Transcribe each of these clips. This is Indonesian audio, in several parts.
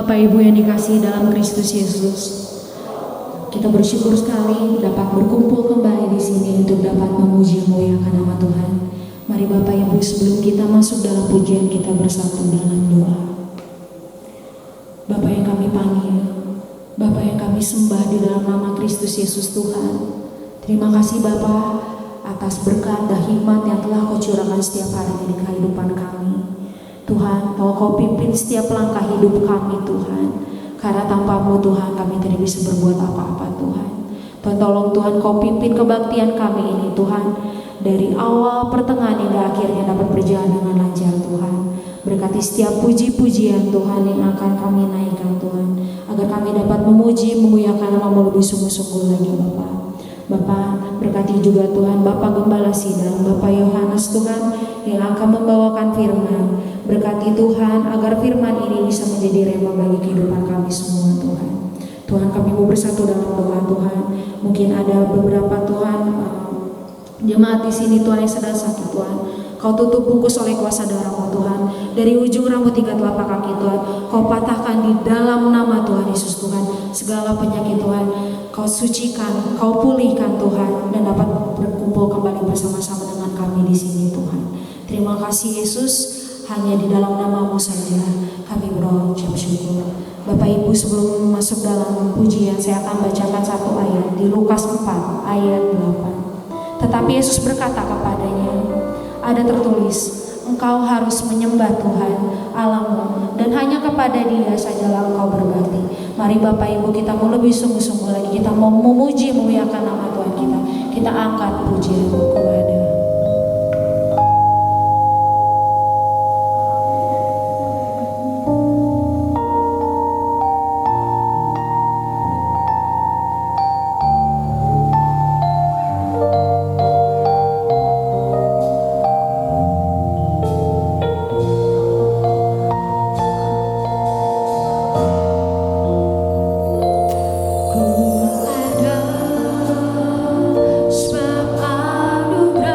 Bapak Ibu yang dikasihi dalam Kristus Yesus, kita bersyukur sekali dapat berkumpul kembali di sini untuk dapat memuji memuliakan nama Tuhan. Mari Bapak Ibu, sebelum kita masuk dalam pujian, kita bersatu dalam doa. Bapak yang kami panggil, Bapak yang kami sembah di dalam nama Kristus Yesus Tuhan, terima kasih Bapak atas berkat dan hikmat yang telah Kau curahkan setiap hari di kehidupan kami. Tuhan, Kau pimpin setiap langkah hidup kami Tuhan. Karena tanpa-Mu Tuhan kami tidak bisa berbuat apa-apa Tuhan. Tuhan tolong Tuhan Kau pimpin kebaktian kami ini Tuhan. Dari awal pertengahan hingga akhirnya dapat berjalan dengan lancar Tuhan. Berkati setiap puji-pujian Tuhan yang akan kami naikkan Tuhan. Agar kami dapat memuji, memuliakan nama-Mu lebih sungguh-sungguh lagi Bapak. Bapak berkati juga Tuhan Bapak Gembala Sidang, Bapak Yohanes Tuhan yang akan membawakan firman. Berkati Tuhan agar firman ini bisa menjadi rema bagi kehidupan kami semua Tuhan. Tuhan kami mau bersatu dalam doa Tuhan. Mungkin ada beberapa Tuhan jemaat di sini Tuhan yang sedang sakit Tuhan. Kau tutup bungkus oleh kuasa darah-Mu Tuhan. Dari ujung rambut hingga telapak kaki Tuhan, Kau patahkan di dalam nama Tuhan Yesus Tuhan. Segala penyakit Tuhan Kau sucikan, Kau pulihkan Tuhan, dan dapat berkumpul kembali bersama-sama dengan kami di sini Tuhan. Terima kasih Yesus. Hanya di dalam nama-Mu saja kami berucap syukur. Bapak Ibu, sebelum masuk dalam pujian, saya akan bacakan satu ayat di Lukas 4 ayat 8. Tetapi Yesus berkata kepadanya, ada tertulis, engkau harus menyembah Tuhan Allahmu dan hanya kepada Dia sajalah engkau berbakti. Mari Bapak Ibu, kita mau lebih sungguh-sungguh lagi, kita mau memuji memuliakan nama Tuhan kita. Kita angkat pujian kepada sebab anugerah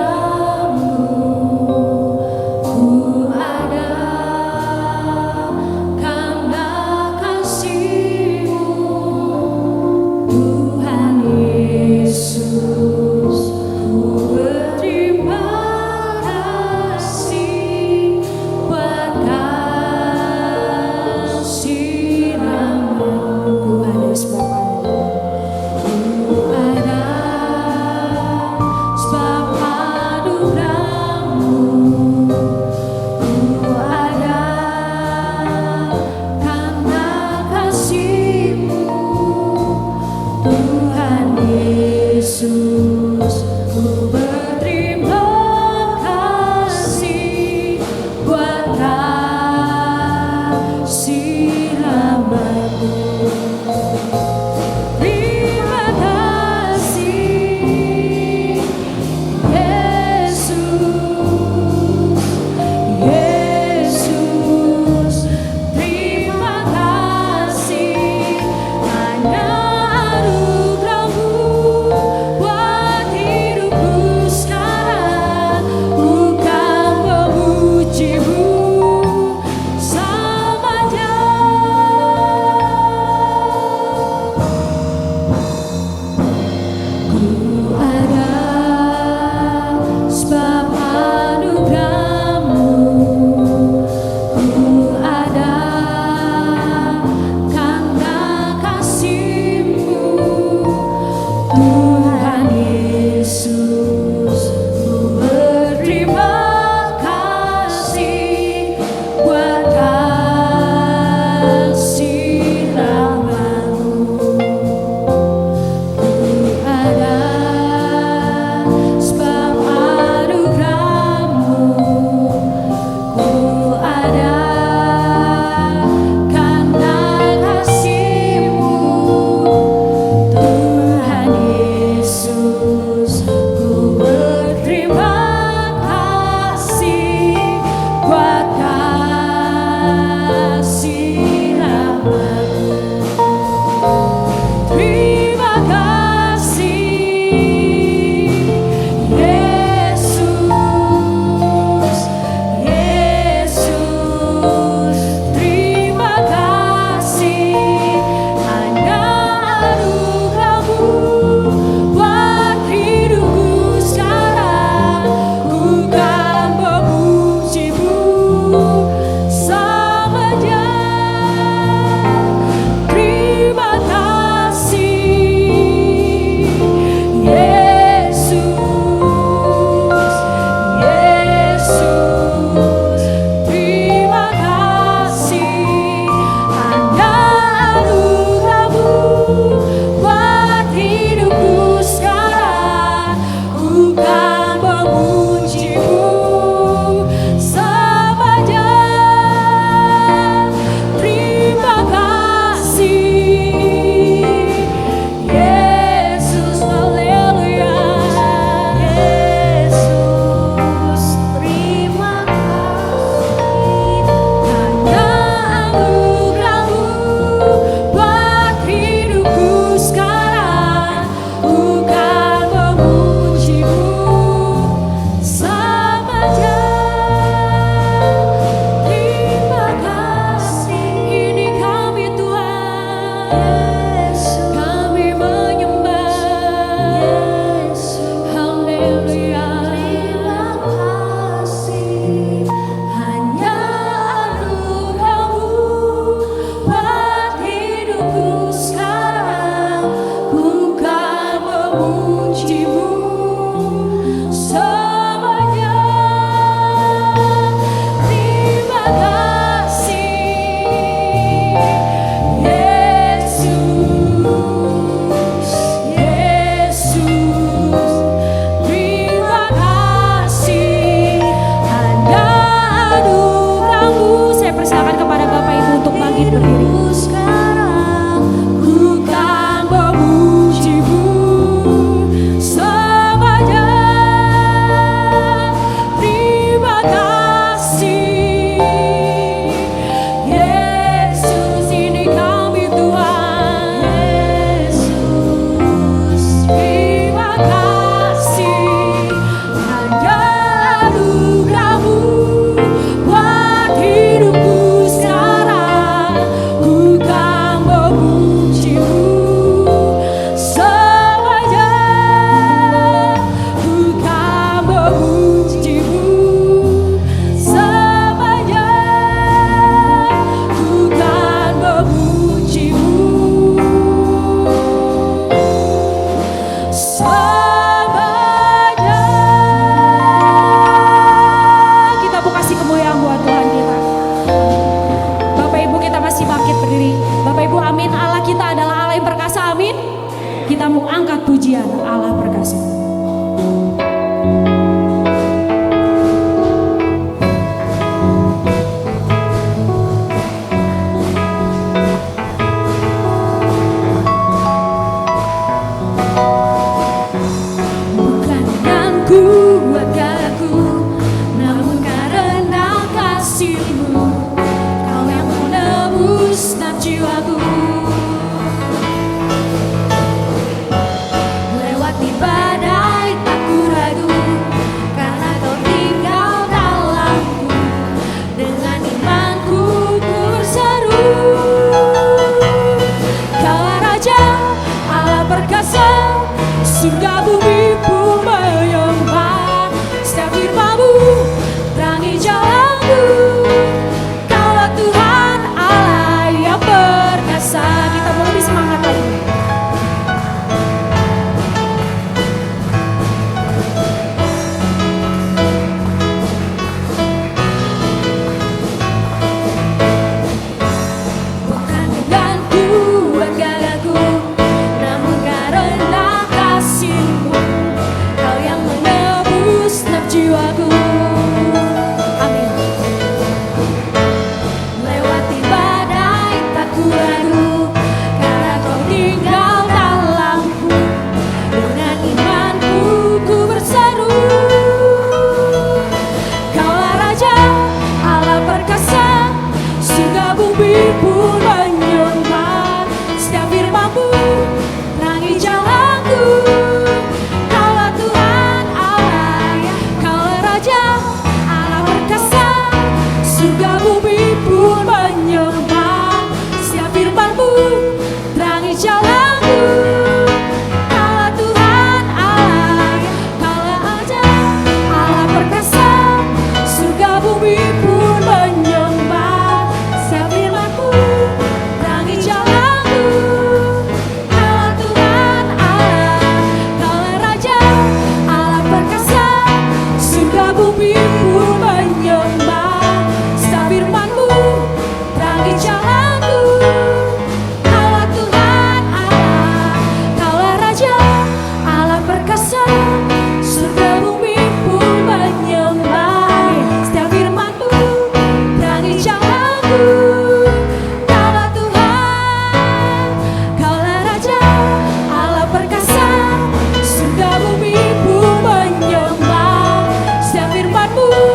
Surga bumi pun menyembah, setiap firman-Mu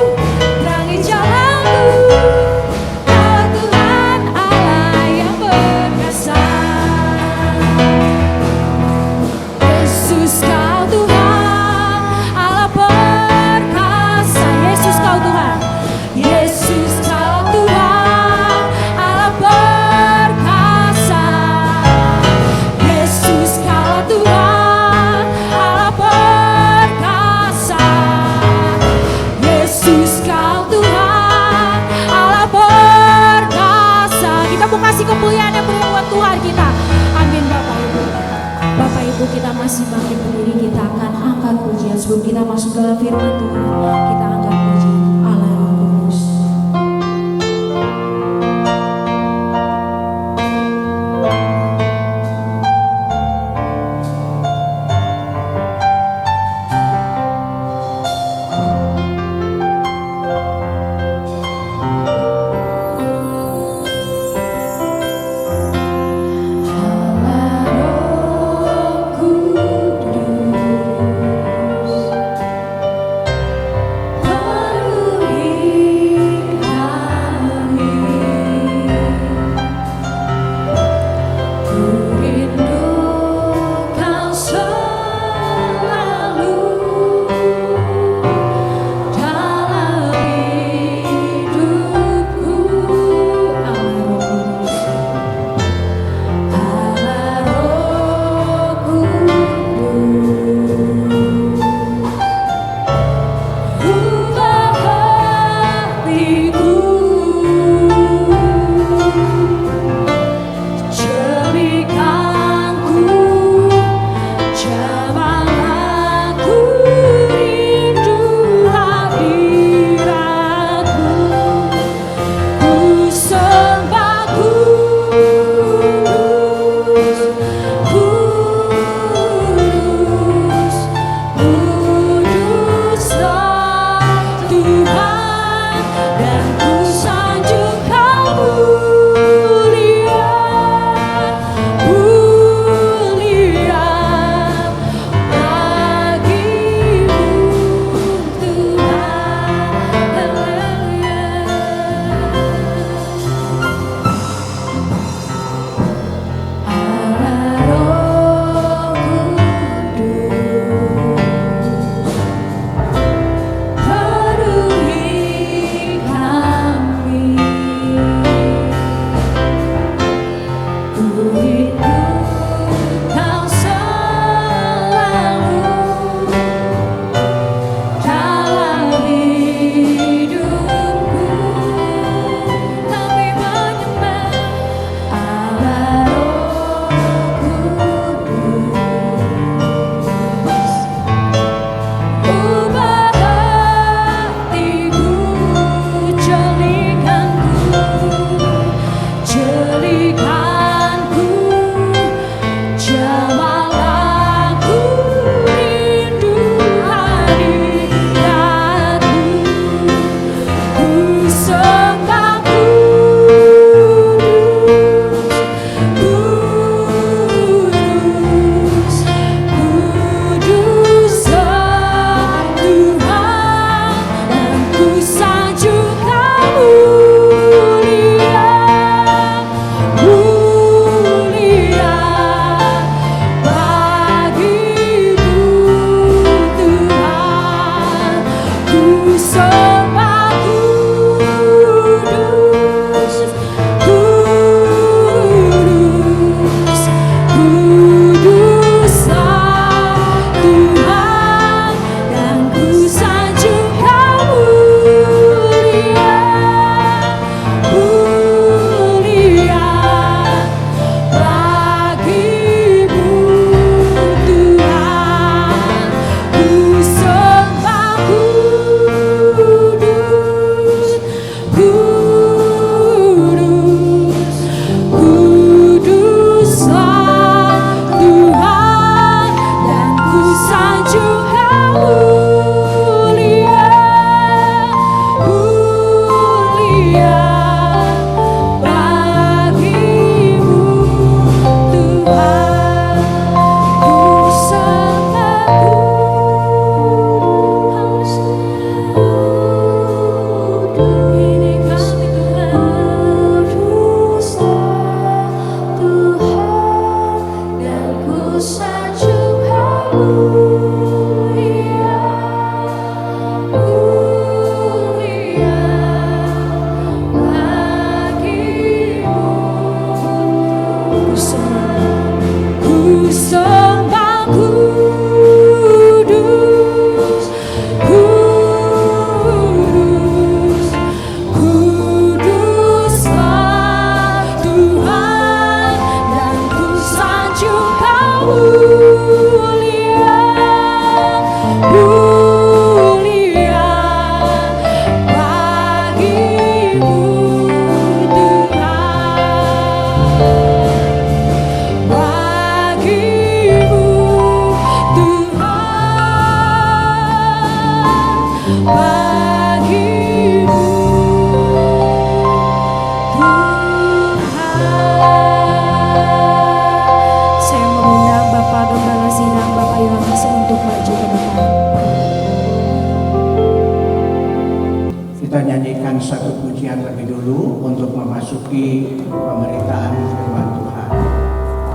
Kita nyanyikan satu pujian lebih dulu untuk memasuki pemberitaan firman Tuhan.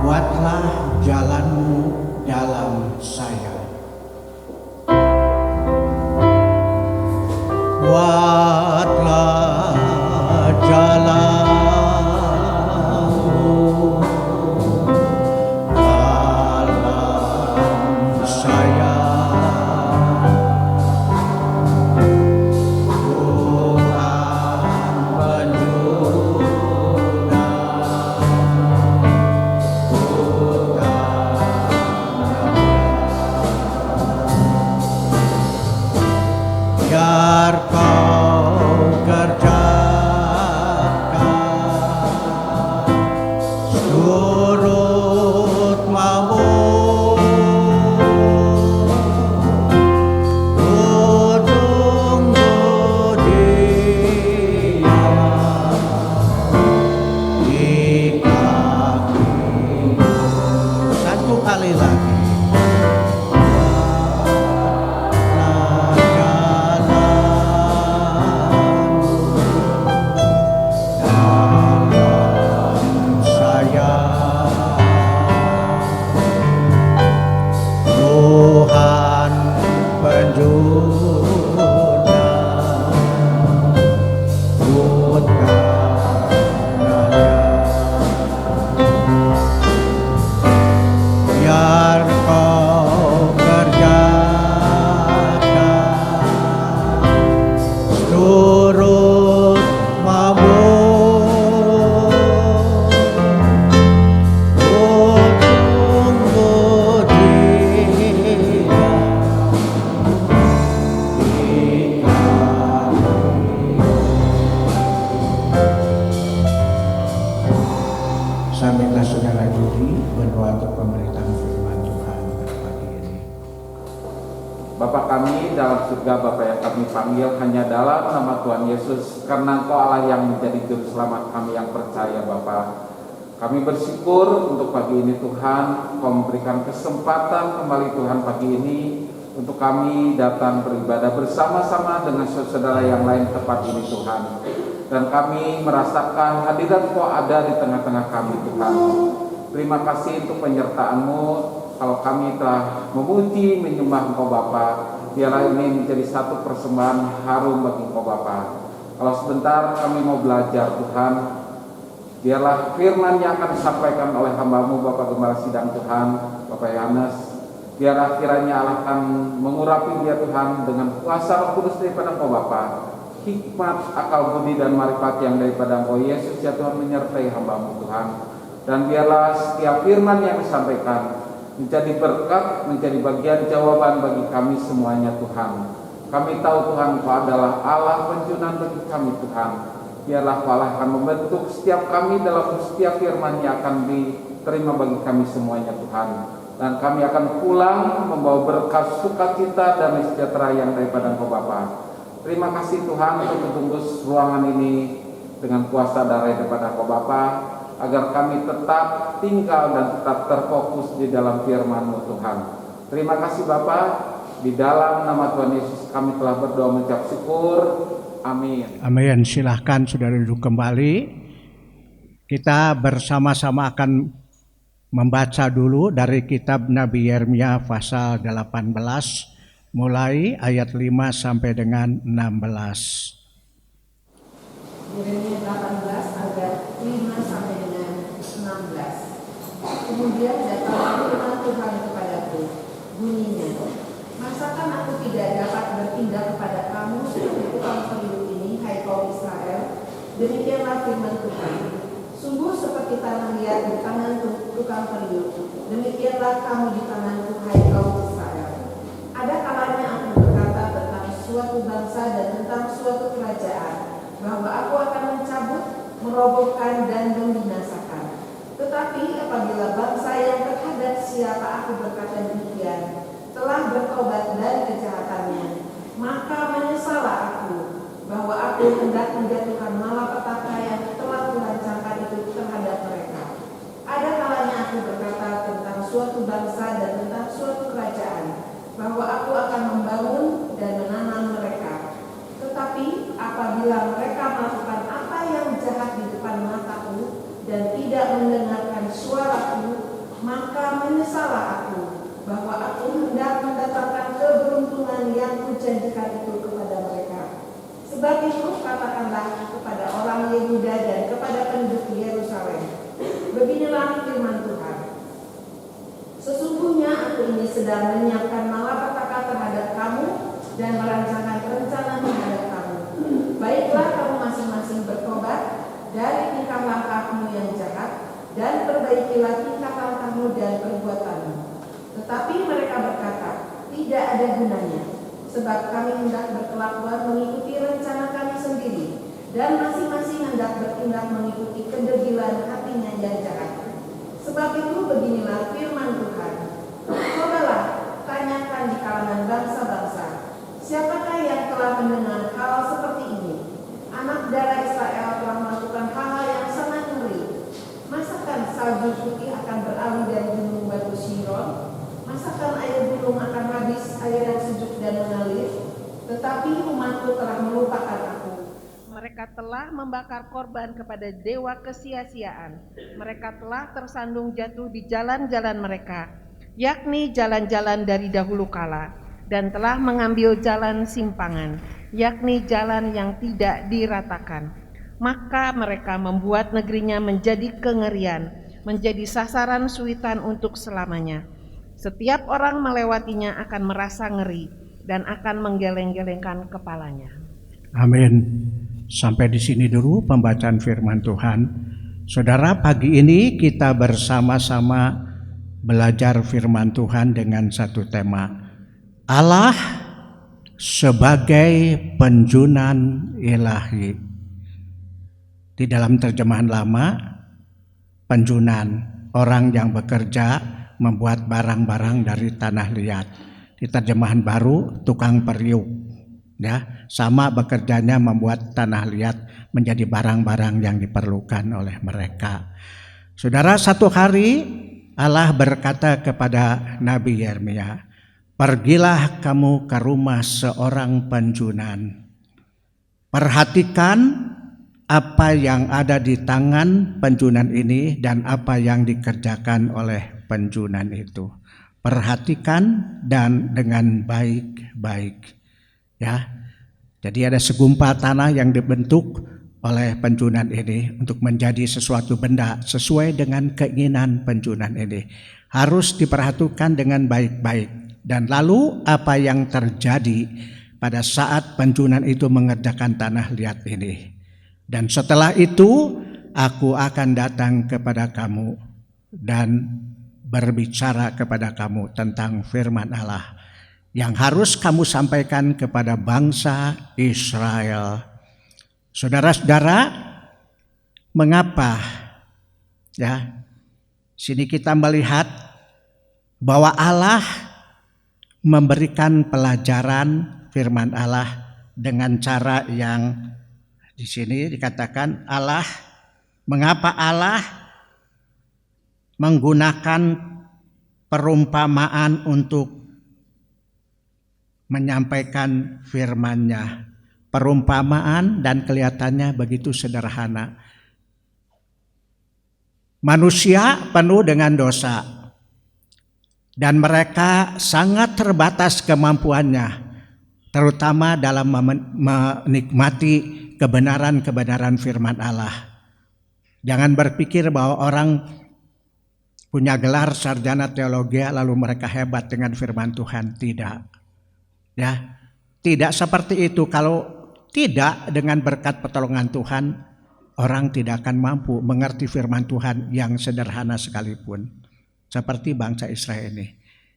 Buatlah jalanmu dalam saya. Buatlah jalanmu dalam saya. Biar kau kerjakan surut maumu, ku tunggu Dia di kakimu. Satu kali lagi. Tuhan penjuna putranya, biar kau kerjakan seluruh maumu. Saya minta saudara Juri berdoa untuk pemberitaan firman Tuhan pada pagi ini. Bapa kami dalam surga, Bapa yang kami panggil hanya dalam nama Tuhan Yesus, karena Engkau Allah yang menjadi juru selamat kami yang percaya, Bapa. Kami bersyukur untuk pagi ini Tuhan, Kau memberikan kesempatan kembali Tuhan pagi ini untuk kami datang beribadah bersama-sama dengan saudara yang lain tepat ini Tuhan. Dan kami merasakan hadirat Kau ada di tengah-tengah kami Tuhan. Terima kasih untuk penyertaan-Mu. Kalau kami telah memuji, menyembah Engkau Bapa, biarlah ini menjadi satu persembahan harum bagi Engkau Bapa. Kalau sebentar kami mau belajar Tuhan, biarlah firman yang akan disampaikan oleh hamba-Mu Bapak Gembala Sidang Tuhan, Bapak Yohanes, biarlah kiranya Allah akan mengurapi dia Tuhan dengan kuasa Roh Kudus daripada Engkau Bapa. Hikmat, akal budi dan marifat yang daripada Engkau Yesus ya Tuhan menyertai hamba-Mu Tuhan. Dan biarlah setiap firman yang disampaikan menjadi berkat, menjadi bagian jawaban bagi kami semuanya Tuhan. Kami tahu Tuhan Engkau adalah Allah penjunan bagi kami Tuhan. Biarlah Engkau akan membentuk setiap kami dalam setiap firman yang akan diterima bagi kami semuanya Tuhan. Dan kami akan pulang membawa berkat sukacita dan sejahtera yang daripada Engkau Bapa. Terima kasih Tuhan untuk membungkus ruangan ini dengan kuasa darah daripada Engkau Bapa, agar kami tetap tinggal dan tetap terfokus di dalam firman-Mu Tuhan. Terima kasih Bapa, di dalam nama Tuhan Yesus kami telah berdoa mengucap syukur. Amin. Amin. Silahkan saudara duduk kembali. Kita bersama-sama akan membaca dulu dari kitab Nabi Yeremia pasal 18. Mulai ayat 5 sampai dengan 16. Yeremia 18 ayat 5 sampai dengan 16. Kemudian datanglah firman Tuhan kepadaku, bunyinya, masakan aku tidak dapat bertindak kepada kamu seperti tukang peliu ini, hai kaum Israel? Demikianlah firman Tuhan. Sungguh seperti tanah liat di tangan tukang peliu, demikianlah kamu di tanganku, hai kaum Israel. Ada kalanya aku berkata tentang suatu bangsa dan tentang suatu kerajaan, bahwa aku akan mencabut, merobohkan dan membinasakan. Tetapi apabila bangsa yang terhadap siapa aku berkata demikian telah bertobat dari kejahatannya, maka menyesallah aku bahwa aku hendak menjatuhkan malapetaka yang telah kurancangkan itu terhadap mereka. Ada kalanya aku berkata tentang suatu bangsa dan tentang suatu kerajaan, bahwa aku akan membangun dan menanam mereka. Tetapi apabila Sebab itu katakanlah kepada orang Yehuda dan kepada penduduk Yerusalem, beginilah firman Tuhan. Sesungguhnya aku ini sedang menyiapkan malapetaka terhadap kamu dan merancangkan rencana terhadap kamu. Baiklah kamu masing-masing bertobat dari tingkah langkahmu yang jahat dan perbaikilah tingkah langkahmu dan perbuatanmu. Tetapi mereka berkata, tidak ada gunanya, sebab kami hendak berkelakuan mengikuti rencana kami sendiri, dan masing-masing hendak bertindak mengikuti kedegilan hatinya yang jahat. Sebab itu beginilah firman Tuhan. Cobalah tanyakan di kalangan bangsa-bangsa, siapakah yang telah mendengar hal seperti ini? Anak darah Israel telah melakukan hal-hal yang sangat ngeri. Masakan salju putih akan beralih dari gunung batu Shiron? Masakan air gunung akan habis, air yang sejuk dan mengalir? Tetapi umatku telah melupakan aku. Mereka telah membakar korban kepada dewa kesia-siaan. Mereka telah tersandung jatuh di jalan-jalan mereka, yakni jalan-jalan dari dahulu kala, dan telah mengambil jalan simpangan, yakni jalan yang tidak diratakan. Maka mereka membuat negerinya menjadi kengerian, menjadi sasaran suitan untuk selamanya. Setiap orang melewatinya akan merasa ngeri dan akan menggeleng-gelengkan kepalanya. Amin. Sampai di sini dulu pembacaan firman Tuhan. Saudara, pagi ini kita bersama-sama belajar firman Tuhan dengan satu tema. Allah sebagai penjunan ilahi. Di dalam terjemahan lama, penjunan, orang yang bekerja membuat barang-barang dari tanah liat. Di terjemahan baru, tukang periuk. Ya, sama bekerjanya membuat tanah liat menjadi barang-barang yang diperlukan oleh mereka. Saudara, satu hari Allah berkata kepada Nabi Yeremia, "Pergilah kamu ke rumah seorang penjunan. Perhatikan apa yang ada di tangan penjunan ini dan apa yang dikerjakan oleh penjunan itu. Perhatikan dan dengan baik-baik." Ya, jadi ada segumpal tanah yang dibentuk oleh penjunan ini untuk menjadi sesuatu benda sesuai dengan keinginan penjunan ini. Harus diperhatikan dengan baik-baik. Dan lalu apa yang terjadi pada saat penjunan itu mengerjakan tanah liat ini? Dan setelah itu aku akan datang kepada kamu dan berbicara kepada kamu tentang firman Allah yang harus kamu sampaikan kepada bangsa Israel. Saudara-saudara, mengapa? Ya, sini kita melihat bahwa Allah memberikan pelajaran firman Allah dengan cara yang di sini dikatakan Allah. Mengapa Allah menggunakan perumpamaan untuk menyampaikan firman-Nya? Perumpamaan dan kelihatannya begitu sederhana. Manusia penuh dengan dosa dan mereka sangat terbatas kemampuannya, terutama dalam menikmati kebenaran-kebenaran firman Allah. Jangan berpikir bahwa orang punya gelar sarjana teologi lalu mereka hebat dengan firman Tuhan. Tidak. Ya, tidak seperti itu. Kalau tidak, dengan berkat pertolongan Tuhan, orang tidak akan mampu mengerti firman Tuhan yang sederhana sekalipun. Seperti bangsa Israel ini.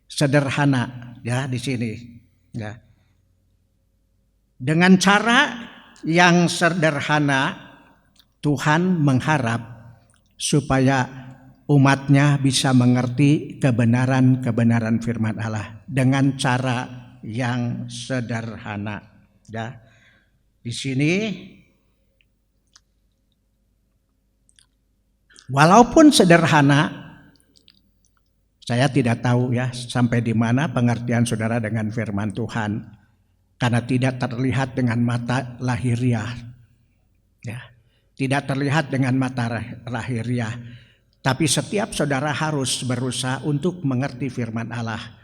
Sederhana, ya, di sini. Ya. Dengan cara yang sederhana, Tuhan mengharap supaya umatnya bisa mengerti kebenaran-kebenaran firman Allah dengan cara yang sederhana. Ya. Di sini walaupun sederhana, saya tidak tahu ya sampai di mana pengertian saudara dengan firman Tuhan, karena tidak terlihat dengan mata lahiriah. Ya, tidak terlihat dengan mata lahiriah. Tapi setiap saudara harus berusaha untuk mengerti firman Allah.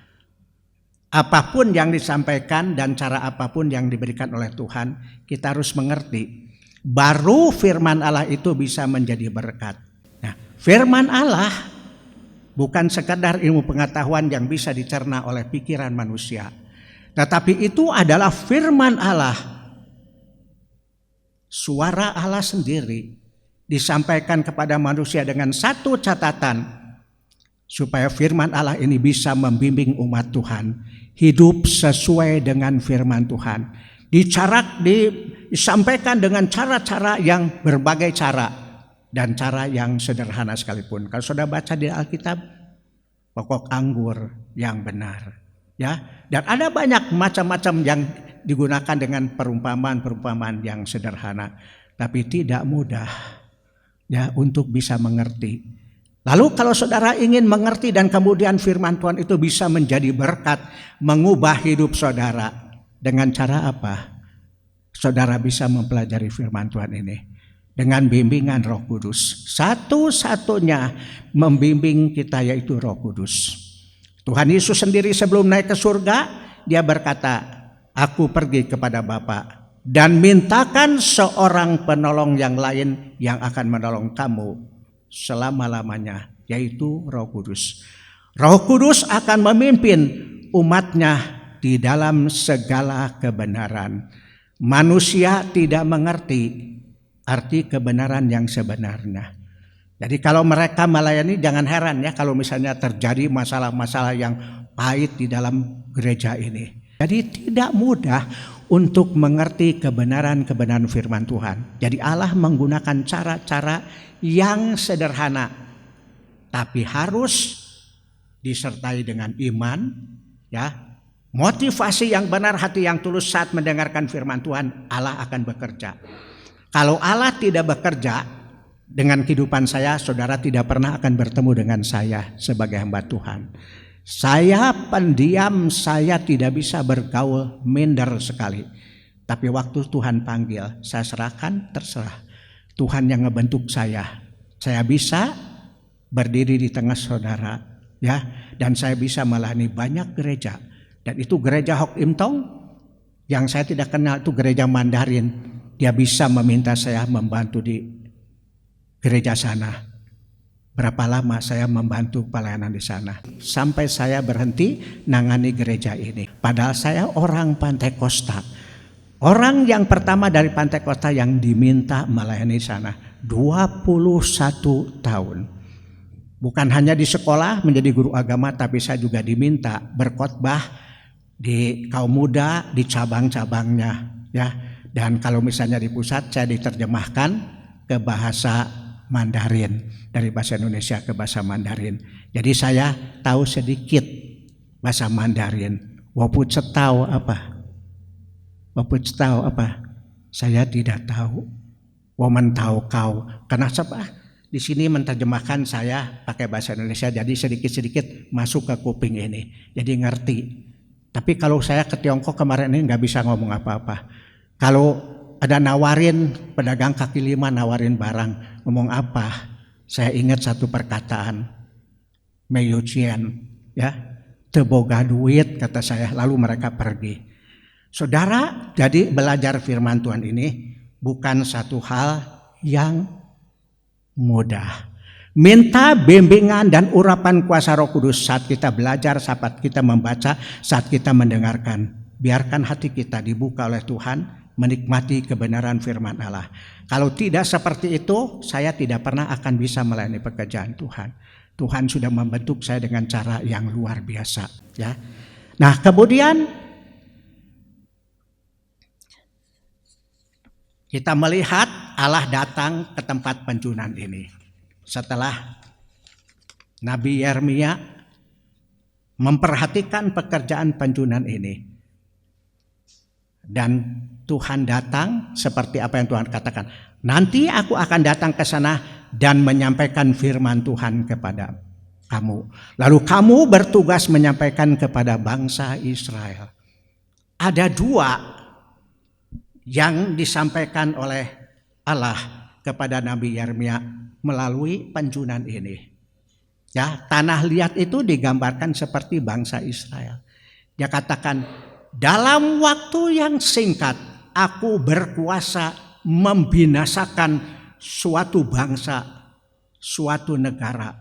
apapun yang disampaikan dan cara apapun yang diberikan oleh Tuhan, kita harus mengerti. Baru firman Allah itu bisa menjadi berkat. Nah, firman Allah bukan sekadar ilmu pengetahuan yang bisa dicerna oleh pikiran manusia. Tetapi itu adalah firman Allah. Suara Allah sendiri disampaikan kepada manusia dengan satu catatan, supaya firman Allah ini bisa membimbing umat Tuhan hidup sesuai dengan firman Tuhan. Disampaikan dengan cara-cara yang berbagai cara dan cara yang sederhana sekalipun. Kalau sudah baca di Alkitab, pokok anggur yang benar, ya. Dan ada banyak macam-macam yang digunakan dengan perumpamaan-perumpamaan yang sederhana, tapi tidak mudah, ya, untuk bisa mengerti. Lalu kalau saudara ingin mengerti dan kemudian firman Tuhan itu bisa menjadi berkat, mengubah hidup saudara, dengan cara apa? Saudara bisa mempelajari firman Tuhan ini dengan bimbingan Roh Kudus. Satu-satunya membimbing kita yaitu Roh Kudus. Tuhan Yesus sendiri sebelum naik ke surga, dia berkata, "Aku pergi kepada Bapa dan mintakan seorang penolong yang lain yang akan menolong kamu selama-lamanya, yaitu Roh Kudus." Roh Kudus akan memimpin umatnya di dalam segala kebenaran. Manusia tidak mengerti arti kebenaran yang sebenarnya. Jadi kalau mereka melayani, jangan heran ya kalau misalnya terjadi masalah-masalah yang pahit di dalam gereja ini. Jadi tidak mudah untuk mengerti kebenaran-kebenaran firman Tuhan. Jadi Allah menggunakan cara-cara yang sederhana, tapi harus disertai dengan iman, ya, motivasi yang benar, hati yang tulus saat mendengarkan firman Tuhan. Allah akan bekerja. Kalau Allah tidak bekerja dengan kehidupan saya, saudara tidak pernah akan bertemu dengan saya sebagai hamba Tuhan. Saya pendiam, saya tidak bisa bergaul, minder sekali. Tapi waktu Tuhan panggil, saya serahkan, terserah. Tuhan yang ngebentuk saya. Saya bisa berdiri di tengah saudara, ya, dan saya bisa melayani banyak gereja. Dan itu gereja Hok Im Tong yang saya tidak kenal, itu gereja Mandarin. Dia bisa meminta saya membantu di gereja sana. Berapa lama saya membantu pelayanan di sana, sampai saya berhenti nangani gereja ini. Padahal saya orang Pantai Kosta, orang yang pertama dari Pantai Kosta yang diminta melayani di sana 21 tahun. Bukan hanya di sekolah menjadi guru agama, tapi saya juga diminta berkhotbah di kaum muda, di cabang-cabangnya, ya. Dan kalau misalnya di pusat, saya diterjemahkan ke bahasa Mandarin, dari bahasa Indonesia ke bahasa Mandarin. Jadi saya tahu sedikit bahasa Mandarin. Waput tahu apa? Waput tahu apa? Saya tidak tahu. Woman tahu kau. Karena apa? Di sini menerjemahkan saya pakai bahasa Indonesia, jadi sedikit-sedikit masuk ke kuping ini. Jadi ngerti. Tapi kalau saya ke Tiongkok kemarin ini nggak bisa ngomong apa-apa. Kalau ada nawarin, pedagang kaki lima nawarin barang, ngomong apa? Saya ingat satu perkataan, Meyucian, ya, teboga duit, kata saya. Lalu mereka pergi. Saudara, jadi belajar firman Tuhan ini bukan satu hal yang mudah. Minta bimbingan dan urapan kuasa Roh Kudus saat kita belajar, saat kita membaca, saat kita mendengarkan. Biarkan hati kita dibuka oleh Tuhan, menikmati kebenaran firman Allah. Kalau tidak seperti itu, saya tidak pernah akan bisa melayani pekerjaan Tuhan. Tuhan sudah membentuk saya dengan cara yang luar biasa, ya. Nah, kemudian kita melihat Allah datang ke tempat penjunan ini. Setelah Nabi Yeremia memperhatikan pekerjaan penjunan ini. Dan Tuhan datang seperti apa yang Tuhan katakan. Nanti aku akan datang ke sana dan menyampaikan firman Tuhan kepada kamu. Lalu kamu bertugas menyampaikan kepada bangsa Israel. Ada dua yang disampaikan oleh Allah kepada Nabi Yeremia melalui penjunan ini. Ya, tanah liat itu digambarkan seperti bangsa Israel. Dia katakan, dalam waktu yang singkat aku berkuasa membinasakan suatu bangsa, suatu negara.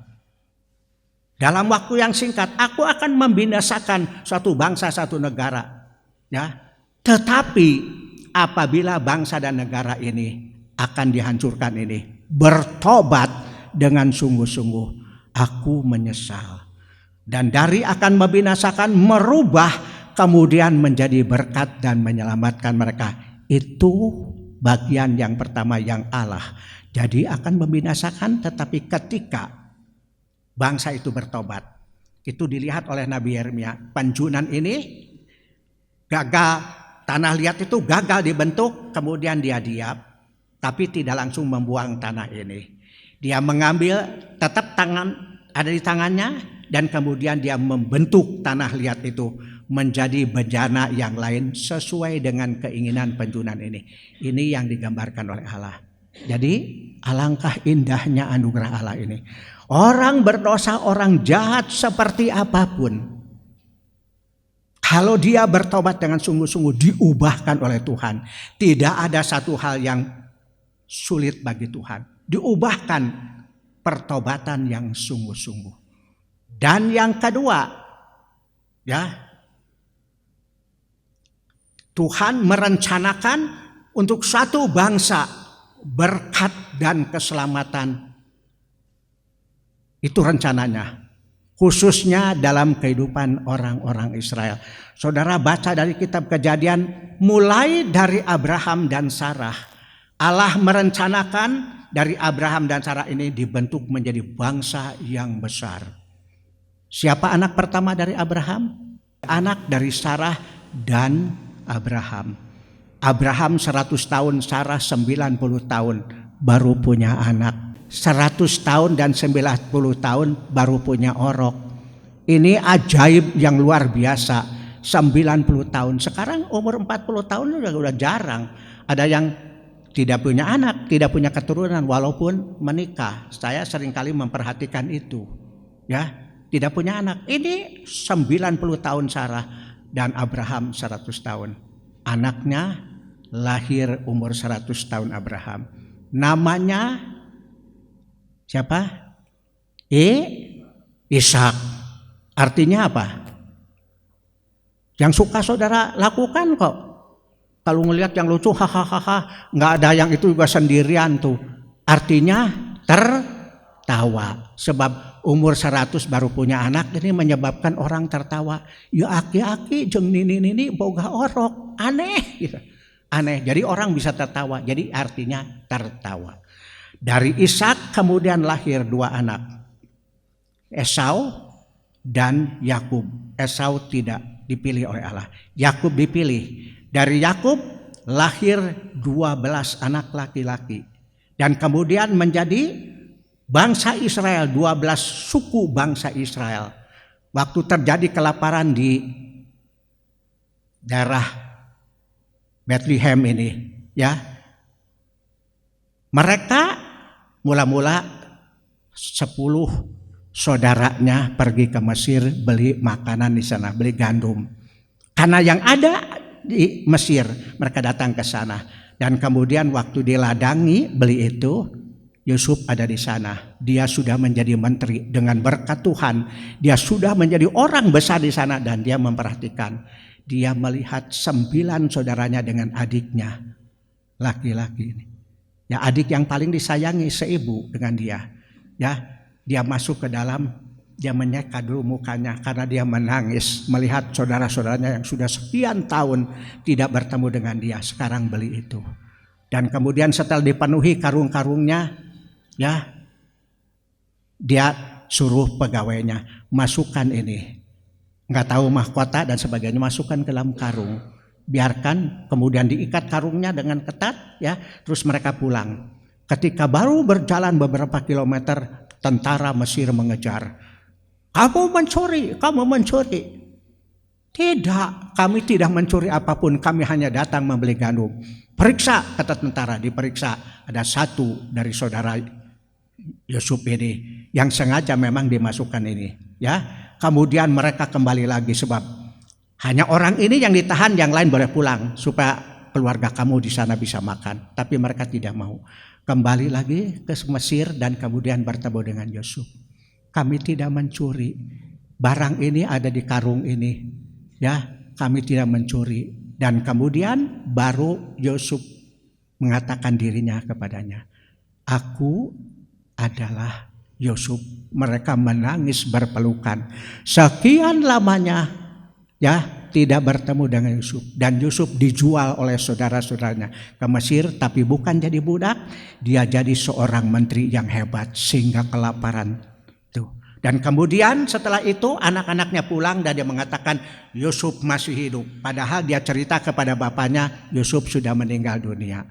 Dalam waktu yang singkat aku akan membinasakan suatu bangsa, satu negara. Ya. Tetapi apabila bangsa dan negara ini akan dihancurkan ini, bertobat dengan sungguh-sungguh, aku menyesal. Dan dari akan membinasakan, merubah kemudian menjadi berkat dan menyelamatkan mereka. Itu bagian yang pertama yang Allah. Jadi akan membinasakan, tetapi ketika bangsa itu bertobat. Itu dilihat oleh Nabi Yeremia. Penjunan ini gagal, tanah liat itu gagal dibentuk, kemudian dia diam. Tapi tidak langsung membuang tanah ini. Dia mengambil, tetap tangan ada di tangannya, dan kemudian dia membentuk tanah liat itu menjadi bejana yang lain sesuai dengan keinginan penjunan ini. Ini yang digambarkan oleh Allah. Jadi alangkah indahnya anugerah Allah ini. Orang berdosa, orang jahat seperti apapun, kalau dia bertobat dengan sungguh-sungguh, diubahkan oleh Tuhan. Tidak ada satu hal yang sulit bagi Tuhan. Diubahkan pertobatan yang sungguh-sungguh. Dan yang kedua, ya, Tuhan merencanakan untuk satu bangsa berkat dan keselamatan. Itu rencananya. Khususnya dalam kehidupan orang-orang Israel. Saudara baca dari kitab Kejadian, mulai dari Abraham dan Sarah. Allah merencanakan dari Abraham dan Sarah ini dibentuk menjadi bangsa yang besar. Siapa anak pertama dari Abraham? Anak dari Sarah dan Abraham. Abraham 100 tahun, Sarah 90 tahun baru punya anak. 100 tahun dan 90 tahun baru punya orok. Ini ajaib yang luar biasa. 90 tahun. Sekarang umur 40 tahun udah jarang. Ada yang tidak punya anak, tidak punya keturunan walaupun menikah. Saya seringkali memperhatikan itu. Ya. Tidak punya anak. Ini 90 tahun Sarah dan Abraham 100 tahun. Anaknya lahir umur 100 tahun Abraham. Namanya siapa? Ishak. Artinya apa? Yang suka saudara lakukan kok. Kalau ngelihat yang lucu, hahaha, nggak ada yang itu juga sendirian tuh. Artinya tertawa. Sebab umur 100 baru punya anak, ini menyebabkan orang tertawa. Ya aki-aki jeung nini boga orok. Aneh gitu. Aneh. Jadi orang bisa tertawa. Jadi artinya tertawa. Dari Ishak kemudian lahir dua anak. Esau dan Yakub. Esau tidak dipilih oleh Allah. Yakub dipilih. Dari Yakub lahir 12 anak laki-laki. Dan kemudian menjadi bangsa Israel, 12 suku bangsa Israel. Waktu terjadi kelaparan di daerah Bethlehem ini, ya. Mereka mula-mula 10 saudaranya pergi ke Mesir beli makanan di sana, beli gandum. Karena yang ada di Mesir, mereka datang ke sana. Dan kemudian waktu diladangi beli itu, Yusuf ada di sana. Dia sudah menjadi menteri dengan berkat Tuhan. Dia sudah menjadi orang besar di sana dan dia memperhatikan. Dia melihat 9 saudaranya dengan adiknya laki-laki ini. Ya, adik yang paling disayangi seibu dengan dia. Ya, dia masuk ke dalam, dia menyeka dulu mukanya karena dia menangis melihat saudara-saudaranya yang sudah sekian tahun tidak bertemu dengan dia, sekarang beli itu. Dan kemudian setelah dipenuhi karung-karungnya, ya, dia suruh pegawainya masukkan ini, nggak tahu mahkota dan sebagainya, masukkan ke dalam karung, biarkan, kemudian diikat karungnya dengan ketat, ya, terus mereka pulang. Ketika baru berjalan beberapa kilometer, tentara Mesir mengejar. Kamu mencuri. Tidak, kami tidak mencuri apapun, kami hanya datang membeli gandum. Periksa, kata tentara, diperiksa. Ada satu dari saudara Yusuf ini yang sengaja memang dimasukkan ini, ya. Kemudian mereka kembali lagi sebab Hanya orang ini yang ditahan, yang lain boleh pulang supaya keluarga kamu di sana bisa makan. Tapi mereka tidak mau. Kembali lagi ke Mesir dan kemudian bertemu dengan Yusuf. Kami tidak mencuri. Barang ini ada di karung ini. Ya, kami tidak mencuri. Dan kemudian baru Yusuf mengatakan dirinya kepadanya. Aku adalah Yusuf. Mereka menangis berpelukan. Sekian lamanya ya tidak bertemu dengan Yusuf. Dan Yusuf dijual oleh saudara-saudaranya ke Mesir. Tapi bukan jadi budak. Dia jadi seorang menteri yang hebat sehingga kelaparan. Tuh. Dan kemudian setelah itu anak-anaknya pulang dan dia mengatakan Yusuf masih hidup. Padahal dia cerita kepada bapaknya Yusuf sudah meninggal dunia.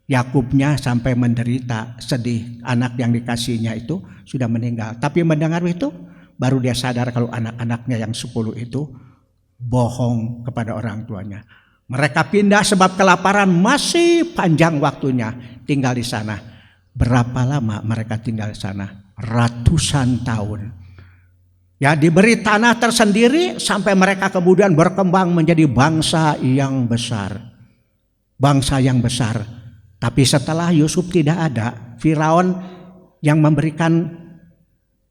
Yakubnya sampai menderita, sedih, anak yang dikasihnya itu sudah meninggal. Tapi mendengar itu baru dia sadar kalau anak-anaknya yang 10 itu bohong kepada orang tuanya. Mereka pindah sebab kelaparan, masih panjang waktunya tinggal di sana. Berapa lama mereka tinggal di sana? Ratusan tahun. Ya, diberi tanah tersendiri sampai mereka kemudian berkembang menjadi bangsa yang besar. Bangsa yang besar. Tapi setelah Yusuf tidak ada, Firaun yang memberikan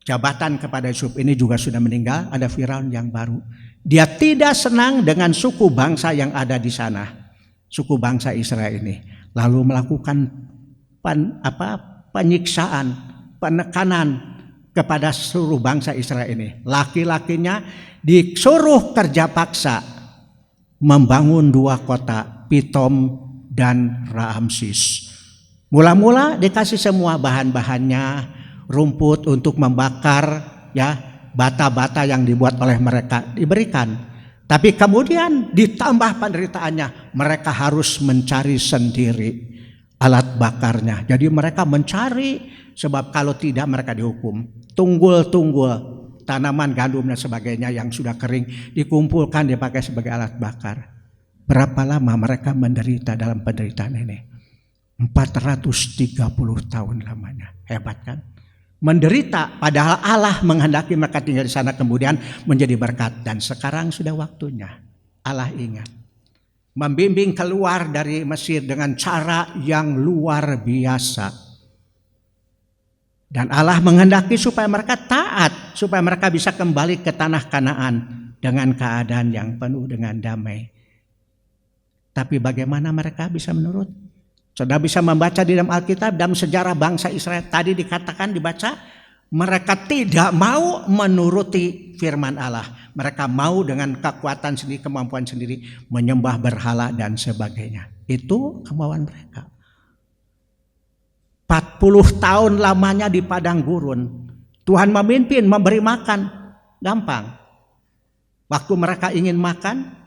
jabatan kepada Yusuf ini juga sudah meninggal, ada Firaun yang baru. Dia tidak senang dengan suku bangsa yang ada di sana, suku bangsa Israel ini. Lalu melakukan penyiksaan, penekanan kepada seluruh bangsa Israel ini. Laki-lakinya disuruh kerja paksa membangun 2 kota, Pitom dan Ramses. Mula-mula dikasih semua bahan-bahannya, rumput untuk membakar, ya, bata-bata yang dibuat oleh mereka diberikan. Tapi kemudian ditambah penderitaannya, mereka harus mencari sendiri alat bakarnya. Jadi mereka mencari, sebab kalau tidak mereka dihukum. Tunggul-tunggul tanaman gandum dan sebagainya yang sudah kering dikumpulkan dipakai sebagai alat bakar. Berapa lama mereka menderita dalam penderitaan ini? 430 tahun lamanya. Hebat kan? Menderita padahal Allah menghendaki mereka tinggal di sana kemudian menjadi berkat. Dan sekarang sudah waktunya. Allah ingat. Membimbing keluar dari Mesir dengan cara yang luar biasa. Dan Allah menghendaki supaya mereka taat. Supaya mereka bisa kembali ke tanah Kanaan dengan keadaan yang penuh dengan damai. Tapi bagaimana mereka bisa menurut? Saudara bisa membaca di dalam Alkitab, dalam sejarah bangsa Israel. Tadi dikatakan, dibaca, mereka tidak mau menuruti firman Allah. Mereka mau dengan kekuatan sendiri, kemampuan sendiri, menyembah berhala dan sebagainya. Itu kemauan mereka. 40 tahun lamanya di padang gurun. Tuhan memimpin, memberi makan. Gampang. Waktu mereka ingin makan,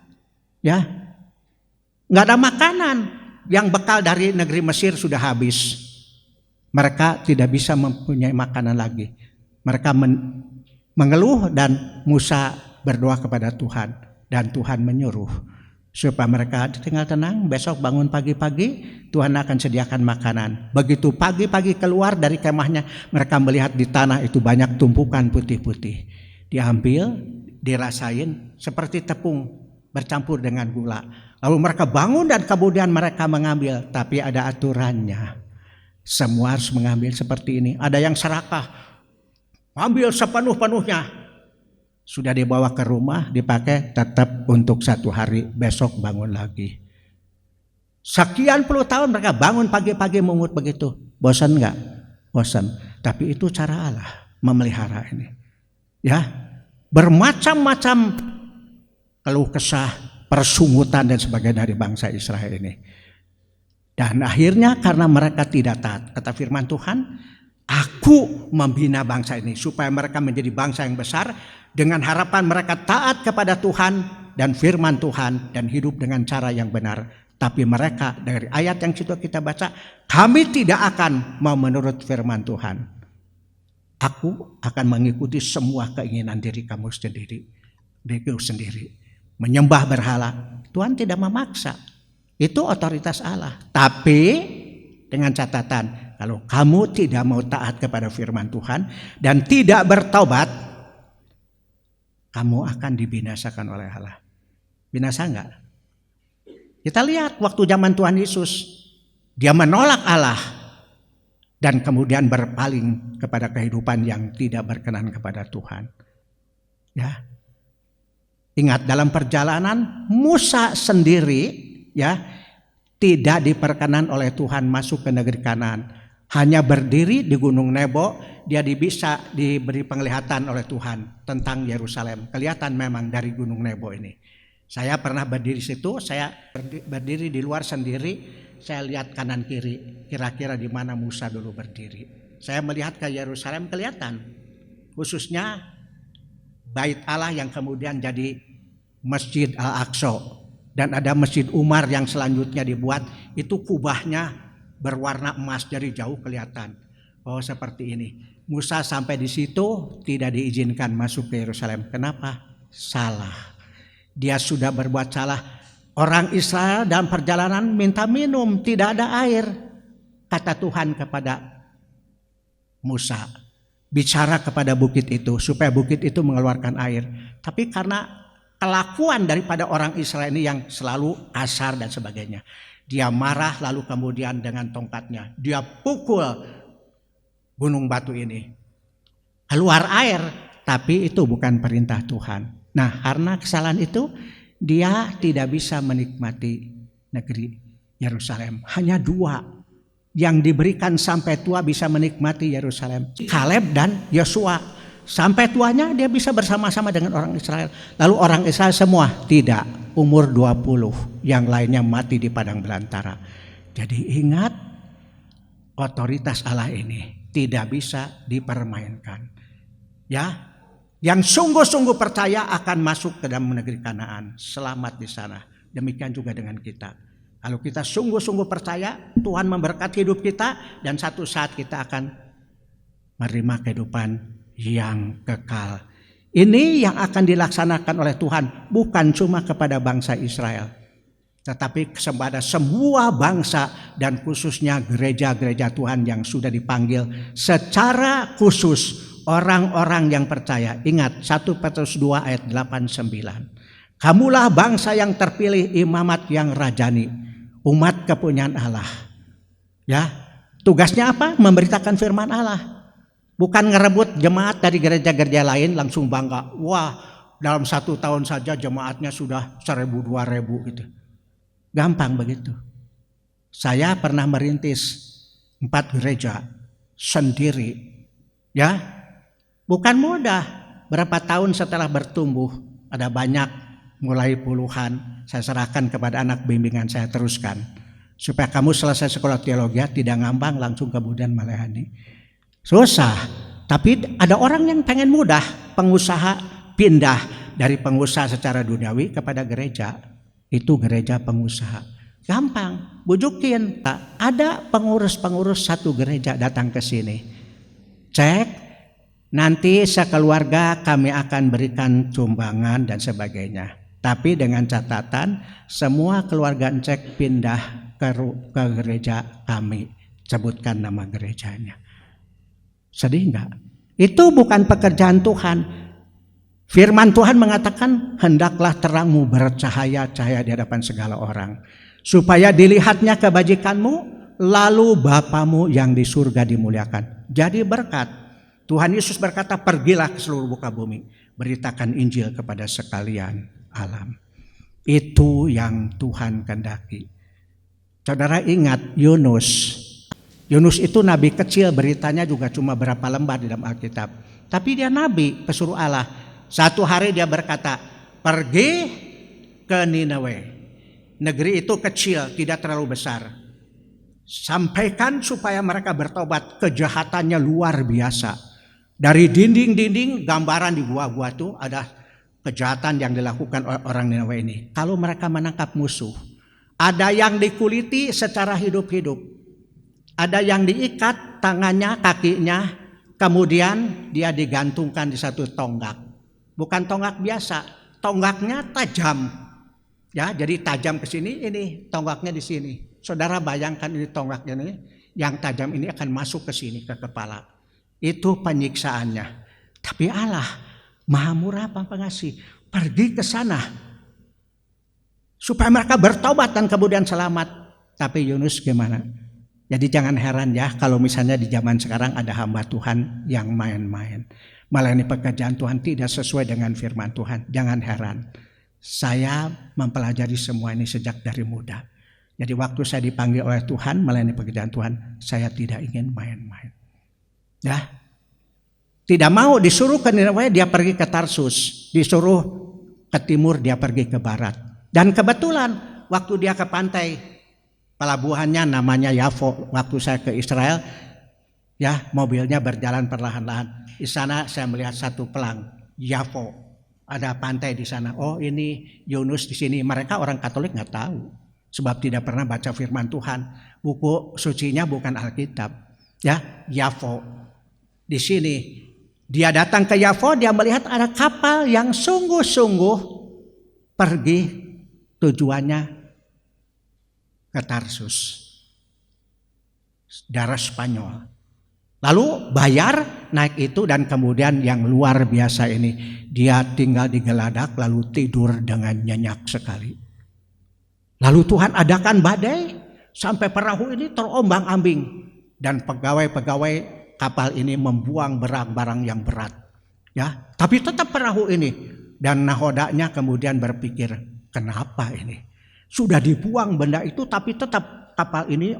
ya, nggak ada makanan, yang bekal dari negeri Mesir sudah habis. Mereka tidak bisa mempunyai makanan lagi. Mereka mengeluh dan Musa berdoa kepada Tuhan. Dan Tuhan menyuruh supaya mereka tinggal tenang. Besok bangun pagi-pagi, Tuhan akan sediakan makanan. Begitu pagi-pagi keluar dari kemahnya, mereka melihat di tanah itu banyak tumpukan putih-putih. Diambil, dirasain seperti tepung bercampur dengan gula. Lalu mereka bangun dan kemudian mereka mengambil. Tapi ada aturannya. Semua harus mengambil seperti ini. Ada yang serakah. Ambil sepenuh-penuhnya. Sudah dibawa ke rumah, dipakai tetap untuk 1 hari. Besok bangun lagi. Sekian puluh tahun mereka bangun pagi-pagi mungut begitu. Bosan enggak? Bosan. Tapi itu cara Allah memelihara ini. Ya, bermacam-macam keluh kesah, persungutan dan sebagainya dari bangsa Israel ini. Dan akhirnya karena mereka tidak taat kata firman Tuhan, aku membina bangsa ini supaya mereka menjadi bangsa yang besar dengan harapan mereka taat kepada Tuhan dan firman Tuhan dan hidup dengan cara yang benar. Tapi mereka dari ayat yang sudah kita baca, kami tidak akan mau menurut firman Tuhan. Aku akan mengikuti semua keinginan diri kamu sendiri, diriku sendiri. Menyembah berhala, Tuhan tidak memaksa. Itu otoritas Allah. Tapi dengan catatan, kalau kamu tidak mau taat kepada firman Tuhan dan tidak bertobat, kamu akan dibinasakan oleh Allah. Binasa enggak? Kita lihat waktu zaman Tuhan Yesus, dia menolak Allah dan kemudian berpaling kepada kehidupan yang tidak berkenan kepada Tuhan. Ya. Ingat, dalam perjalanan Musa sendiri ya tidak diperkenan oleh Tuhan masuk ke negeri Kanaan. Hanya berdiri di Gunung Nebo, dia bisa diberi penglihatan oleh Tuhan tentang Yerusalem. Kelihatan memang dari Gunung Nebo ini. Saya pernah berdiri situ, saya berdiri di luar sendiri, saya lihat kanan kiri, kira-kira di mana Musa dulu berdiri. Saya melihat ke Yerusalem, kelihatan, khususnya Bait Allah yang kemudian jadi Masjid Al-Aqsa, dan ada Masjid Umar yang selanjutnya dibuat, itu kubahnya berwarna emas, dari jauh kelihatan. Oh, seperti ini. Musa sampai di situ tidak diizinkan masuk ke Yerusalem. Kenapa? Salah. Dia sudah berbuat salah. Orang Israel dalam perjalanan minta minum, tidak ada air. Kata Tuhan kepada Musa, bicara kepada bukit itu supaya bukit itu mengeluarkan air. Tapi karena kelakuan daripada orang Israel ini yang selalu kasar dan sebagainya, dia marah, lalu kemudian dengan tongkatnya dia pukul gunung batu ini, keluar air. Tapi itu bukan perintah Tuhan. Nah, karena kesalahan itu dia tidak bisa menikmati negeri Yerusalem. Hanya 2 yang diberikan sampai tua bisa menikmati Yerusalem, Kaleb dan Yosua. Sampai tuanya dia bisa bersama-sama dengan orang Israel. Lalu orang Israel semua tidak, umur 20, yang lainnya mati di padang belantara. Jadi ingat, otoritas Allah ini tidak bisa dipermainkan. Ya, yang sungguh-sungguh percaya akan masuk ke dalam negeri Kanaan, selamat di sana. Demikian juga dengan kita. Kalau kita sungguh-sungguh percaya, Tuhan memberkati hidup kita, dan satu saat kita akan menerima kehidupan yang kekal. Ini yang akan dilaksanakan oleh Tuhan, bukan cuma kepada bangsa Israel, tetapi kepada semua bangsa, dan khususnya gereja-gereja Tuhan yang sudah dipanggil secara khusus, orang-orang yang percaya. Ingat 1 Petrus 2 ayat 8-9. Kamulah bangsa yang terpilih, imamat yang rajani, umat kepunyaan Allah. Ya, tugasnya apa? Memberitakan firman Allah. Bukan ngerebut jemaat dari gereja-gereja lain langsung bangga. Wah, dalam 1 tahun saja jemaatnya sudah 1.000-2.000 gitu. Gampang begitu. Saya pernah merintis 4 gereja sendiri. Ya, bukan mudah. Berapa tahun setelah bertumbuh, ada banyak, mulai puluhan, saya serahkan kepada anak bimbingan, saya teruskan. Supaya kamu selesai sekolah teologi, tidak ngambang langsung kemudian melayani. Susah, tapi ada orang yang pengen mudah, pengusaha pindah dari pengusaha secara duniawi kepada gereja. Itu gereja pengusaha. Gampang, bujukin. Ada pengurus-pengurus satu gereja datang ke sini. Cek, nanti sekeluarga kami akan berikan sumbangan dan sebagainya. Tapi dengan catatan semua keluarga cek pindah ke gereja kami. Sebutkan nama gerejanya. Sedih enggak? Itu bukan pekerjaan Tuhan. Firman Tuhan mengatakan, hendaklah terangmu bercahaya-cahaya di hadapan segala orang, supaya dilihatnya kebajikanmu, lalu Bapamu yang di surga dimuliakan. Jadi berkat. Tuhan Yesus berkata, pergilah ke seluruh muka bumi, beritakan Injil kepada sekalian alam. Itu yang Tuhan kehendaki. Saudara ingat Yunus itu nabi kecil, beritanya juga cuma berapa lembar di dalam Alkitab. Tapi dia nabi, pesuruh Allah. Satu hari dia berkata, pergi ke Ninawe. Negeri itu kecil, tidak terlalu besar. Sampaikan supaya mereka bertobat, kejahatannya luar biasa. Dari dinding-dinding, gambaran di gua-gua itu ada kejahatan yang dilakukan oleh orang Ninawe ini. Kalau mereka menangkap musuh, ada yang dikuliti secara hidup-hidup, ada yang diikat tangannya, kakinya, kemudian dia digantungkan di satu tonggak. Bukan tonggak biasa, tonggaknya tajam. Ya, jadi tajam ke sini, ini tonggaknya di sini. Saudara bayangkan ini tonggaknya ini, yang tajam ini akan masuk ke sini, ke kepala. Itu penyiksaannya. Tapi Allah Maha Murah Pengasih, pergi ke sana. supaya mereka bertobat dan kemudian selamat. Tapi Yunus gimana? Jadi jangan heran ya kalau misalnya di zaman sekarang ada hamba Tuhan yang main-main, melayani pekerjaan Tuhan tidak sesuai dengan firman Tuhan. Jangan heran. Saya mempelajari semua ini sejak dari muda. Jadi waktu saya dipanggil oleh Tuhan melayani pekerjaan Tuhan, saya tidak ingin main-main. Ya, tidak mau disuruh ke Ninawe, dia pergi ke Tarsus, disuruh ke timur, dia pergi ke barat. Dan kebetulan waktu dia ke pantai, pelabuhannya namanya Yafo, waktu saya ke Israel, ya mobilnya berjalan perlahan-lahan. Di sana saya melihat satu pelang, Yafo, ada pantai di sana. Oh ini Yunus di sini. Mereka orang Katolik nggak tahu, sebab tidak pernah baca firman Tuhan. Buku sucinya bukan Alkitab, ya Yafo. Di sini dia datang ke Yafo, dia melihat ada kapal yang sungguh-sungguh pergi tujuannya ke Tarsus, daerah Spanyol. Lalu bayar naik itu dan kemudian yang luar biasa ini dia tinggal di Geladak lalu tidur dengan nyenyak sekali. Lalu Tuhan adakan badai sampai perahu ini terombang-ambing dan pegawai-pegawai kapal ini membuang barang-barang yang berat. Ya, tapi tetap perahu ini dan nahodanya kemudian berpikir, kenapa ini? Sudah dibuang benda itu tapi tetap kapal ini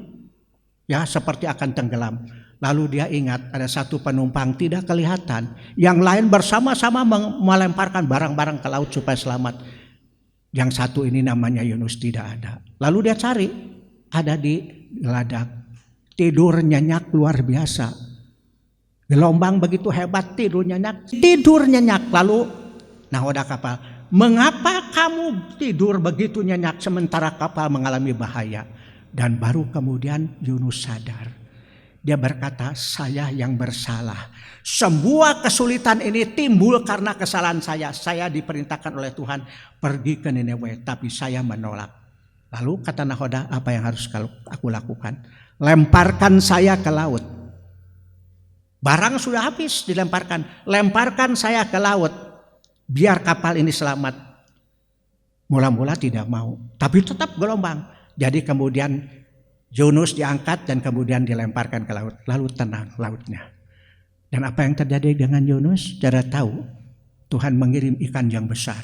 ya seperti akan tenggelam. Lalu dia ingat ada satu penumpang tidak kelihatan, yang lain bersama-sama melemparkan barang-barang ke laut supaya selamat. Yang satu ini namanya Yunus tidak ada. Lalu dia cari, ada di Geladak. Tidur nyenyak luar biasa. Gelombang begitu hebat, tidur nyenyak. Lalu nahoda kapal, mengapa kamu tidur begitu nyenyak sementara kapal mengalami bahaya? Dan baru kemudian Yunus sadar. Dia berkata, saya yang bersalah. Semua kesulitan ini timbul karena kesalahan saya. Saya diperintahkan oleh Tuhan pergi ke Ninawe, tapi saya menolak. Lalu kata nahoda, apa yang harus aku lakukan? Lemparkan saya ke laut. Barang sudah habis dilemparkan. Lemparkan saya ke laut. Biar kapal ini selamat. Mula-mula tidak mau. Tapi tetap gelombang. Jadi kemudian Yunus diangkat dan kemudian dilemparkan ke laut. Lalu tenang lautnya. Dan apa yang terjadi dengan Yunus? Saudara tahu, Tuhan mengirim ikan yang besar.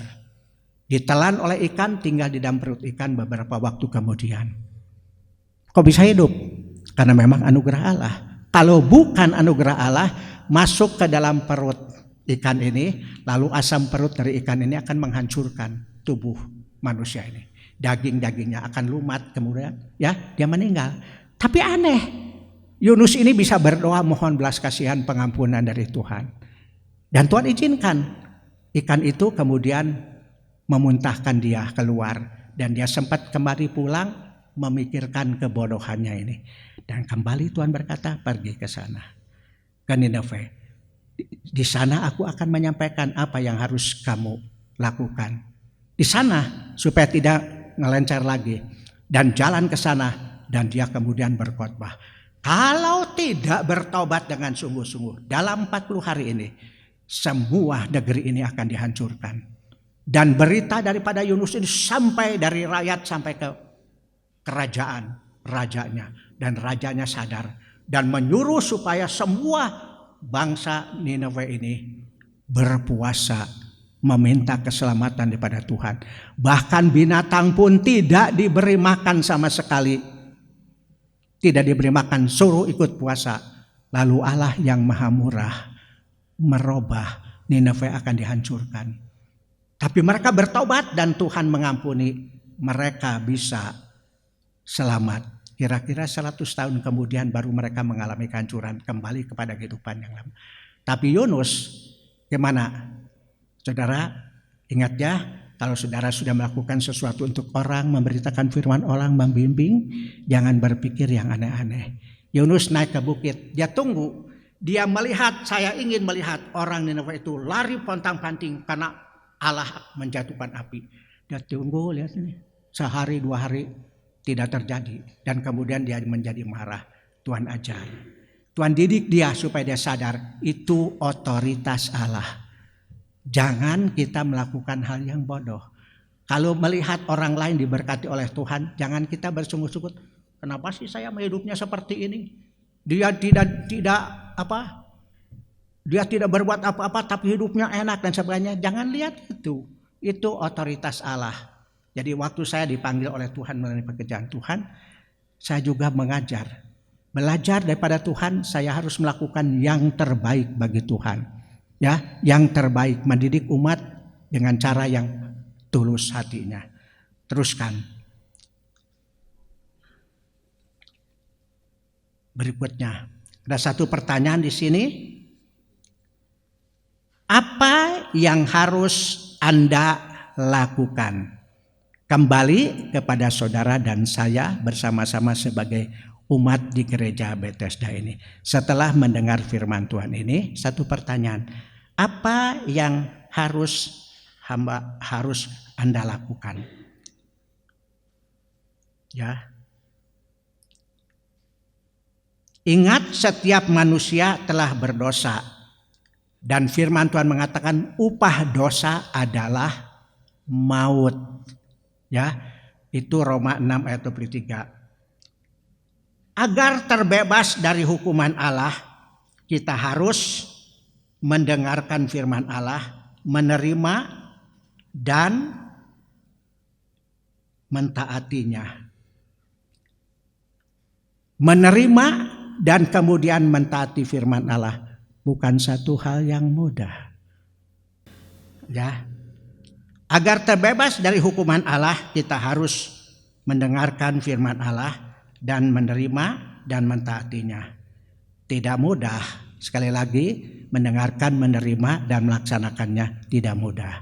Ditelan oleh ikan, tinggal di dalam perut ikan beberapa waktu kemudian. Kok bisa hidup? Karena memang anugerah Allah. Kalau bukan anugerah Allah, masuk ke dalam perut ikan ini, lalu asam perut dari ikan ini akan menghancurkan tubuh manusia ini. Daging-dagingnya akan lumat, kemudian ya dia meninggal. Tapi aneh, Yunus ini bisa berdoa mohon belas kasihan pengampunan dari Tuhan. Dan Tuhan izinkan ikan itu kemudian memuntahkan dia keluar. Dan dia sempat kembali pulang memikirkan kebodohannya ini. Dan kembali Tuhan berkata, pergi ke sana, ke Ninawe. Di sana aku akan menyampaikan apa yang harus kamu lakukan. Di sana supaya tidak ngelencer lagi. Dan jalan ke sana dan dia kemudian berkhotbah. Kalau tidak bertobat dengan sungguh-sungguh dalam 40 hari ini, semua negeri ini akan dihancurkan. Dan berita daripada Yunus ini sampai dari rakyat sampai ke kerajaan rajanya. Dan rajanya sadar dan menyuruh supaya semua bangsa Ninawe ini berpuasa, meminta keselamatan daripada Tuhan. Bahkan binatang pun tidak diberi makan sama sekali. Tidak diberi makan, suruh ikut puasa. Lalu Allah yang maha murah merubah, Ninawe akan dihancurkan. Tapi mereka bertobat dan Tuhan mengampuni. Mereka bisa selamat. Kira-kira 100 tahun kemudian baru mereka mengalami kehancuran, kembali kepada kehidupan yang lama. Tapi Yunus gimana? Saudara, ingat ya, kalau saudara sudah melakukan sesuatu untuk orang, memberitakan firman orang, membimbing, jangan berpikir yang aneh-aneh. Yunus naik ke bukit, dia tunggu, dia melihat, saya ingin melihat orang Ninawe itu lari pontang-panting karena Allah menjatuhkan api. Dia tunggu, lihat ini, sehari 2 hari tidak terjadi. Dan kemudian dia menjadi marah. Tuhan ajar, Tuhan didik dia supaya dia sadar, itu otoritas Allah. Jangan kita melakukan hal yang bodoh. Kalau melihat orang lain diberkati oleh Tuhan, jangan kita bersungut-sungut. Kenapa sih saya hidupnya seperti ini? Dia dia tidak berbuat apa-apa tapi hidupnya enak dan sebagainya. Jangan lihat itu. Itu otoritas Allah. Jadi waktu saya dipanggil oleh Tuhan melalui pekerjaan Tuhan, saya juga mengajar. Belajar daripada Tuhan, saya harus melakukan yang terbaik bagi Tuhan. Ya, yang terbaik, mendidik umat dengan cara yang tulus hatinya. Teruskan. Berikutnya, ada satu pertanyaan di sini. Apa yang harus Anda lakukan? Kembali kepada saudara dan saya bersama-sama sebagai umat di gereja Bethesda ini. Setelah mendengar firman Tuhan ini, satu pertanyaan. Apa yang harus Anda lakukan? Ya. Ingat, setiap manusia telah berdosa. Dan firman Tuhan mengatakan upah dosa adalah maut. Ya, itu Roma 6 ayat 23. Agar terbebas dari hukuman Allah, kita harus mendengarkan firman Allah, menerima dan mentaatinya. Menerima dan kemudian mentaati firman Allah bukan satu hal yang mudah. Ya. Agar terbebas dari hukuman Allah, kita harus mendengarkan firman Allah dan menerima dan mentaatinya. Tidak mudah, sekali lagi, mendengarkan, menerima dan melaksanakannya tidak mudah.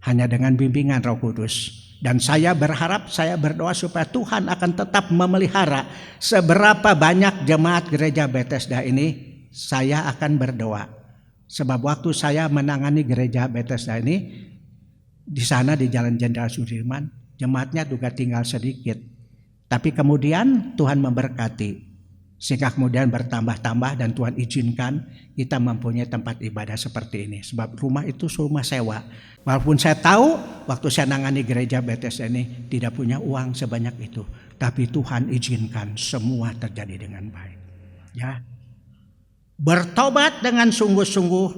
Hanya dengan bimbingan Roh Kudus. Dan saya berharap, saya berdoa supaya Tuhan akan tetap memelihara seberapa banyak jemaat gereja Bethesda ini. Saya akan berdoa. Sebab waktu saya menangani gereja Bethesda ini, di sana di Jalan Jenderal Sudirman, jemaatnya juga tinggal sedikit. Tapi kemudian Tuhan memberkati. Sehingga kemudian bertambah-tambah dan Tuhan izinkan kita mempunyai tempat ibadah seperti ini. Sebab rumah itu rumah sewa. Walaupun saya tahu waktu saya nangani gereja Bethesda ini tidak punya uang sebanyak itu. Tapi Tuhan izinkan semua terjadi dengan baik. Ya. Bertobat dengan sungguh-sungguh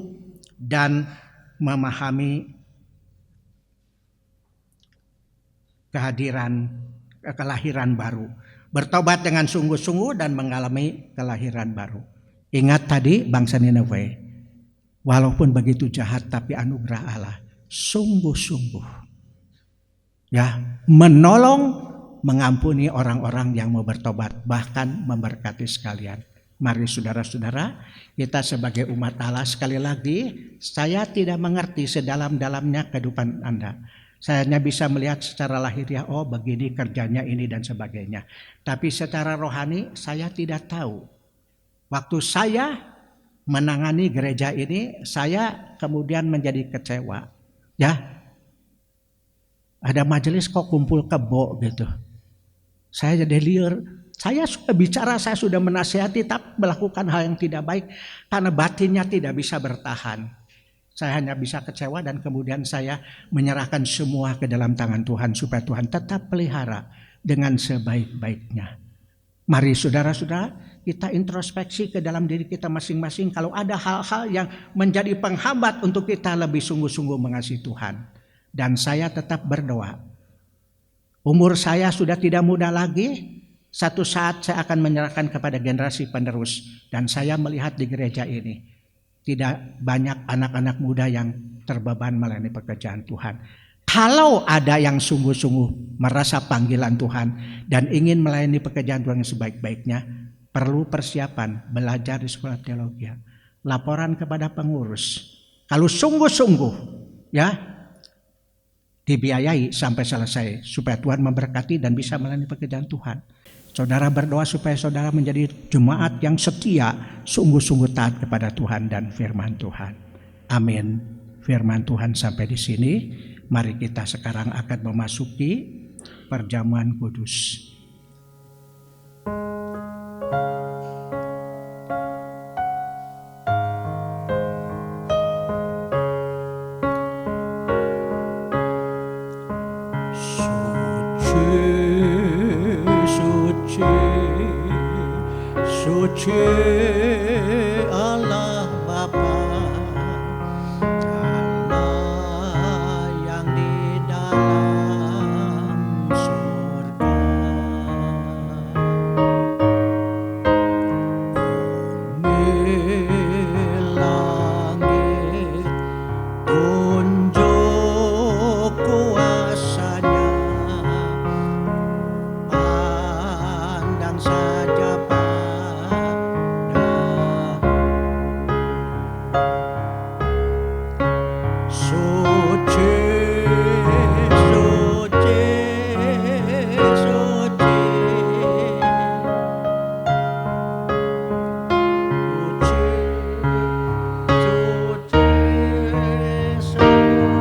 dan memahami kelahiran baru. Bertobat dengan sungguh-sungguh dan mengalami kelahiran baru. Ingat tadi bangsa Nineve, walaupun begitu jahat tapi anugerah Allah, sungguh-sungguh ya menolong, mengampuni orang-orang yang mau bertobat, bahkan memberkati sekalian. Mari saudara-saudara, kita sebagai umat Allah, sekali lagi saya tidak mengerti sedalam-dalamnya kehidupan Anda. Saya hanya bisa melihat secara lahiriah, oh begini kerjanya ini dan sebagainya. Tapi secara rohani saya tidak tahu. Waktu saya menangani gereja ini, saya kemudian menjadi kecewa. Ya, ada majelis kok kumpul kebo gitu. Saya jadi liar. Saya sudah bicara, saya sudah menasihati, tapi melakukan hal yang tidak baik karena batinnya tidak bisa bertahan. Saya hanya bisa kecewa dan kemudian saya menyerahkan semua ke dalam tangan Tuhan supaya Tuhan tetap pelihara dengan sebaik-baiknya. Mari saudara-saudara, kita introspeksi ke dalam diri kita masing-masing kalau ada hal-hal yang menjadi penghambat untuk kita lebih sungguh-sungguh mengasihi Tuhan. Dan saya tetap berdoa. Umur saya sudah tidak muda lagi. Satu saat saya akan menyerahkan kepada generasi penerus. Dan saya melihat di gereja ini tidak banyak anak-anak muda yang terbeban melayani pekerjaan Tuhan. Kalau ada yang sungguh-sungguh merasa panggilan Tuhan dan ingin melayani pekerjaan Tuhan yang sebaik-baiknya, perlu persiapan, belajar di sekolah teologi, laporan kepada pengurus. Kalau sungguh-sungguh ya dibiayai sampai selesai supaya Tuhan memberkati dan bisa melayani pekerjaan Tuhan. Saudara berdoa supaya saudara menjadi jemaat yang setia, sungguh-sungguh taat kepada Tuhan dan firman Tuhan. Amin. Firman Tuhan sampai di sini. Mari kita sekarang akan memasuki perjamuan kudus. Suci Allah Bapa, Allah yang di dalam surga. Bumi langit tunjuk kuasa-Nya, pandang saja suci, suci, suci,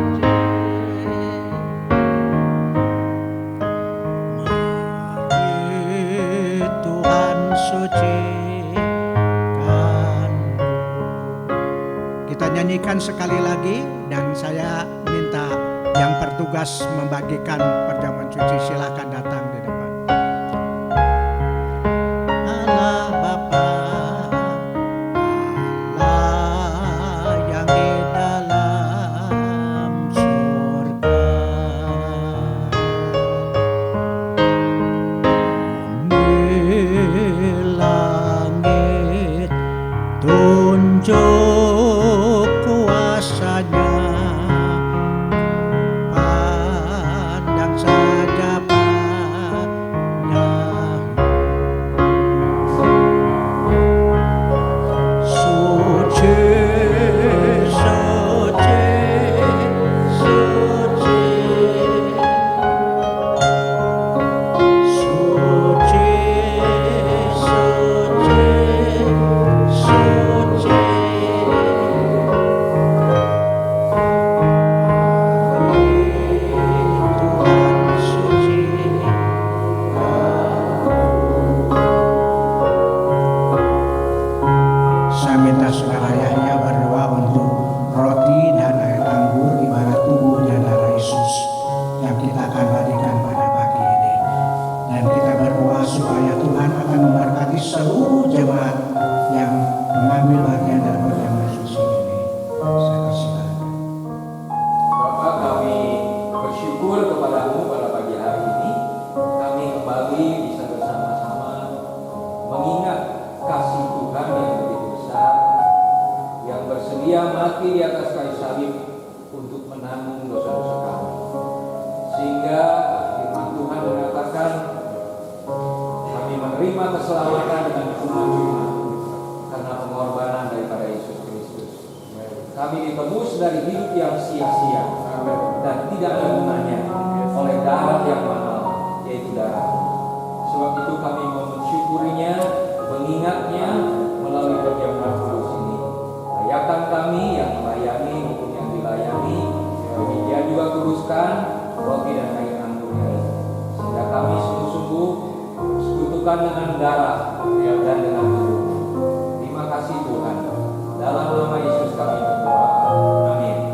Mari Tuhan sucikan. Kita nyanyikan sekali lagi, dan saya minta yang bertugas membagikan perjamuan suci silakan datang di depan. Allah Bapa, Allah yang di dalam surga. Bumi langit tunjuk kuasa-Nya, pandang saja pada. Suci, suci, suci, suci, suci, suci. Tuhan sucikan. Saya minta saudara Yahya berdoa untuk roti dan air anggur ibarat tubuh dan darah Yesus yang kita akan bagikan pada pagi ini. Dan kita berdoa supaya Tuhan akan memberkati seluruh jemaat yang mengambil bagian dalam perjamuan suci ini. Saya persilakan. Bapa, kami bersyukur kepadamu pada pagi hari ini. Kami kembali bisa bersama-sama mengingat kasih Tuhan yang begitu besar, yang bersedia mati di atas kayu salib untuk menanggung dosa-dosa kami. Sehingga firman Tuhan mengatakan kami menerima keselamatan dengan cuma-cuma karena pengorbanan daripada Yesus Kristus. Kami ditebus dari hidup yang sia-sia dan tidak ada gunanya oleh darah yang mahal, yaitu darah. Sebab itu kami mau mensyukurinya, mengingatnya melalui perjamuan kudus ini. Layakan kami yang melayani maupun yang dilayani, demikian juga kuduskan roti dan air anggurnya, sehingga kami sungguh-sungguh sekutukan dengan darah dan dengan tubuh. Terima kasih Tuhan. Dalam nama Yesus kami berdoa. Amin.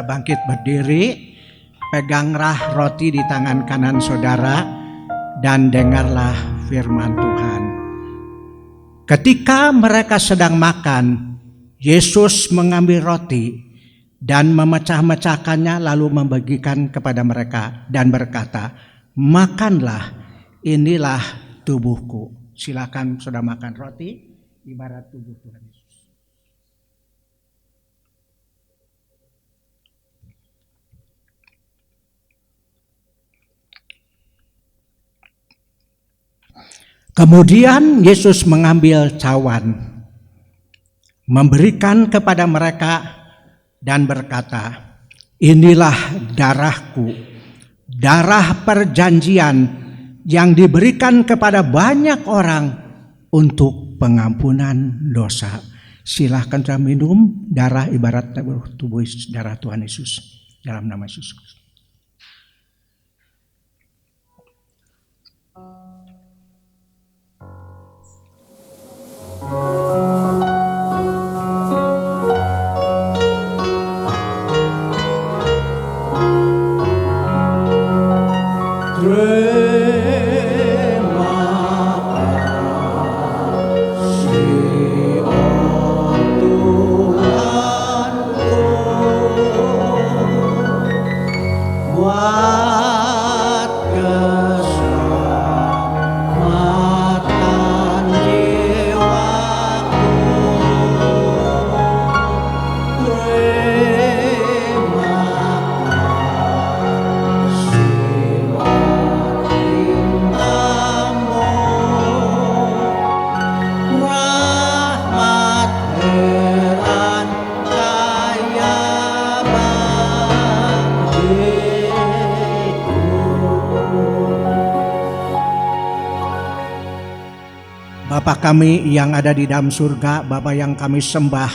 saudara bangkit berdiri, peganglah roti di tangan kanan saudara, dan dengarlah firman Tuhan. Ketika mereka sedang makan, Yesus mengambil roti dan memecah-mecahkannya lalu membagikan kepada mereka dan berkata, "Makanlah, inilah tubuhku." Silakan saudara makan roti, ibarat tubuh Tuhan Yesus. Kemudian Yesus mengambil cawan, memberikan kepada mereka dan berkata, "Inilah darahku, darah perjanjian yang diberikan kepada banyak orang untuk pengampunan dosa." Silahkan kita minum darah ibarat tubuh darah Tuhan Yesus dalam nama Yesus. Bapa kami yang ada di dalam surga, Bapa yang kami sembah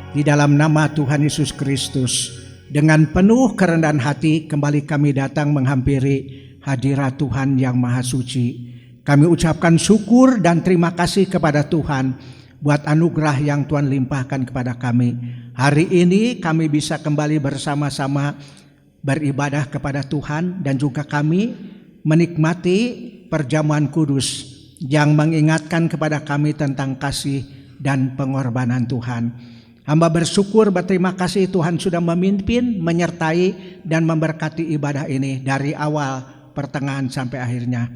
di dalam nama Tuhan Yesus Kristus, dengan penuh kerendahan hati kembali kami datang menghampiri hadirat Tuhan yang Maha Suci. Kami ucapkan syukur dan terima kasih kepada Tuhan buat anugerah yang Tuhan limpahkan kepada kami. Hari ini kami bisa kembali bersama-sama beribadah kepada Tuhan, dan juga kami menikmati perjamuan kudus yang mengingatkan kepada kami tentang kasih dan pengorbanan Tuhan. Hamba bersyukur, berterima kasih Tuhan sudah memimpin, menyertai dan memberkati ibadah ini dari awal, pertengahan sampai akhirnya.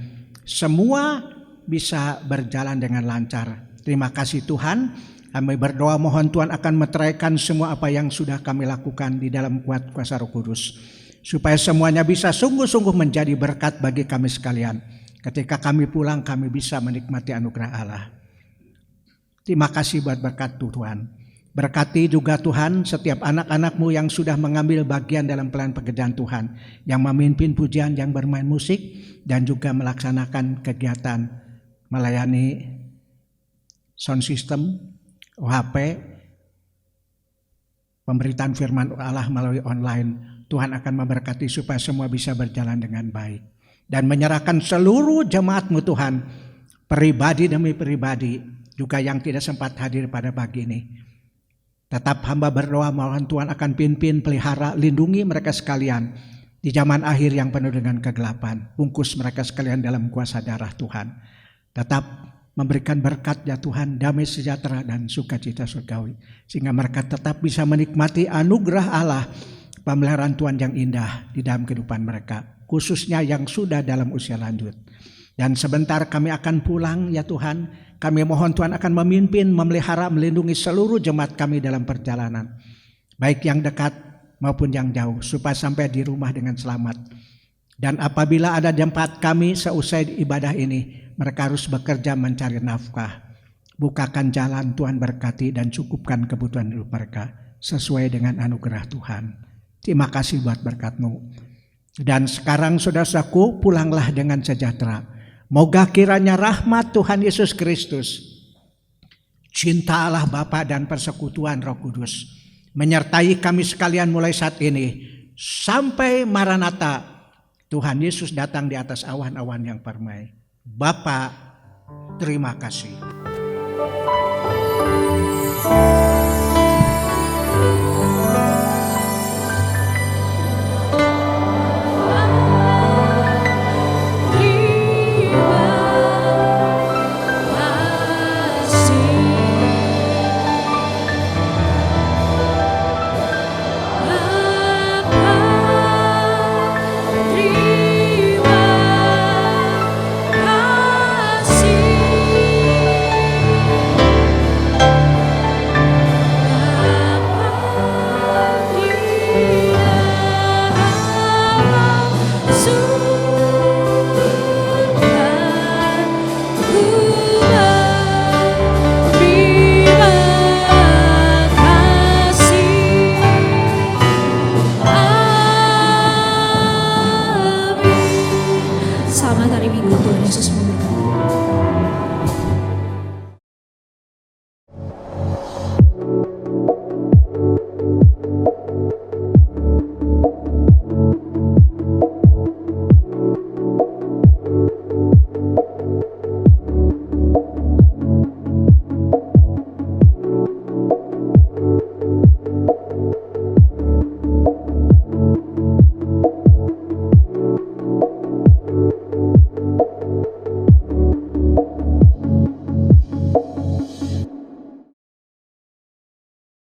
Semua bisa berjalan dengan lancar. Terima kasih Tuhan. Kami berdoa mohon Tuhan akan meteraikan semua apa yang sudah kami lakukan di dalam kuat kuasa Roh Kudus, supaya semuanya bisa sungguh-sungguh menjadi berkat bagi kami sekalian. Ketika kami pulang, kami bisa menikmati anugerah Allah. Terima kasih buat berkat Tuhan. Berkati juga Tuhan setiap anak-anak-Mu yang sudah mengambil bagian dalam pelayanan pekerjaan Tuhan, yang memimpin pujian, yang bermain musik, dan juga melaksanakan kegiatan melayani sound system, OHP, pemberitaan firman Allah melalui online. Tuhan akan memberkati supaya semua bisa berjalan dengan baik. Dan menyerahkan seluruh jemaat-Mu Tuhan, pribadi demi pribadi, juga yang tidak sempat hadir pada pagi ini. Tetap hamba berdoa mohon Tuhan akan pimpin, pelihara, lindungi mereka sekalian di zaman akhir yang penuh dengan kegelapan. Bungkus mereka sekalian dalam kuasa darah Tuhan. Tetap memberikan berkat ya Tuhan, damai sejahtera dan sukacita surgawi, sehingga mereka tetap bisa menikmati anugerah Allah, pemeliharaan Tuhan yang indah di dalam kehidupan mereka, khususnya yang sudah dalam usia lanjut. Dan sebentar kami akan pulang ya Tuhan. Kami mohon Tuhan akan memimpin, memelihara, melindungi seluruh jemaat kami dalam perjalanan, baik yang dekat maupun yang jauh, supaya sampai di rumah dengan selamat. Dan apabila ada jemaat kami seusai ibadah ini, mereka harus bekerja mencari nafkah. Bukakan jalan Tuhan, berkati dan cukupkan kebutuhan hidup mereka sesuai dengan anugerah Tuhan. Terima kasih buat berkat-Mu. Dan sekarang saudara-saudaraku, pulanglah dengan sejahtera. Moga kiranya rahmat Tuhan Yesus Kristus, cinta Allah Bapa dan persekutuan Roh Kudus menyertai kami sekalian mulai saat ini sampai Maranatha, Tuhan Yesus datang di atas awan-awan yang permai. Bapa, terima kasih.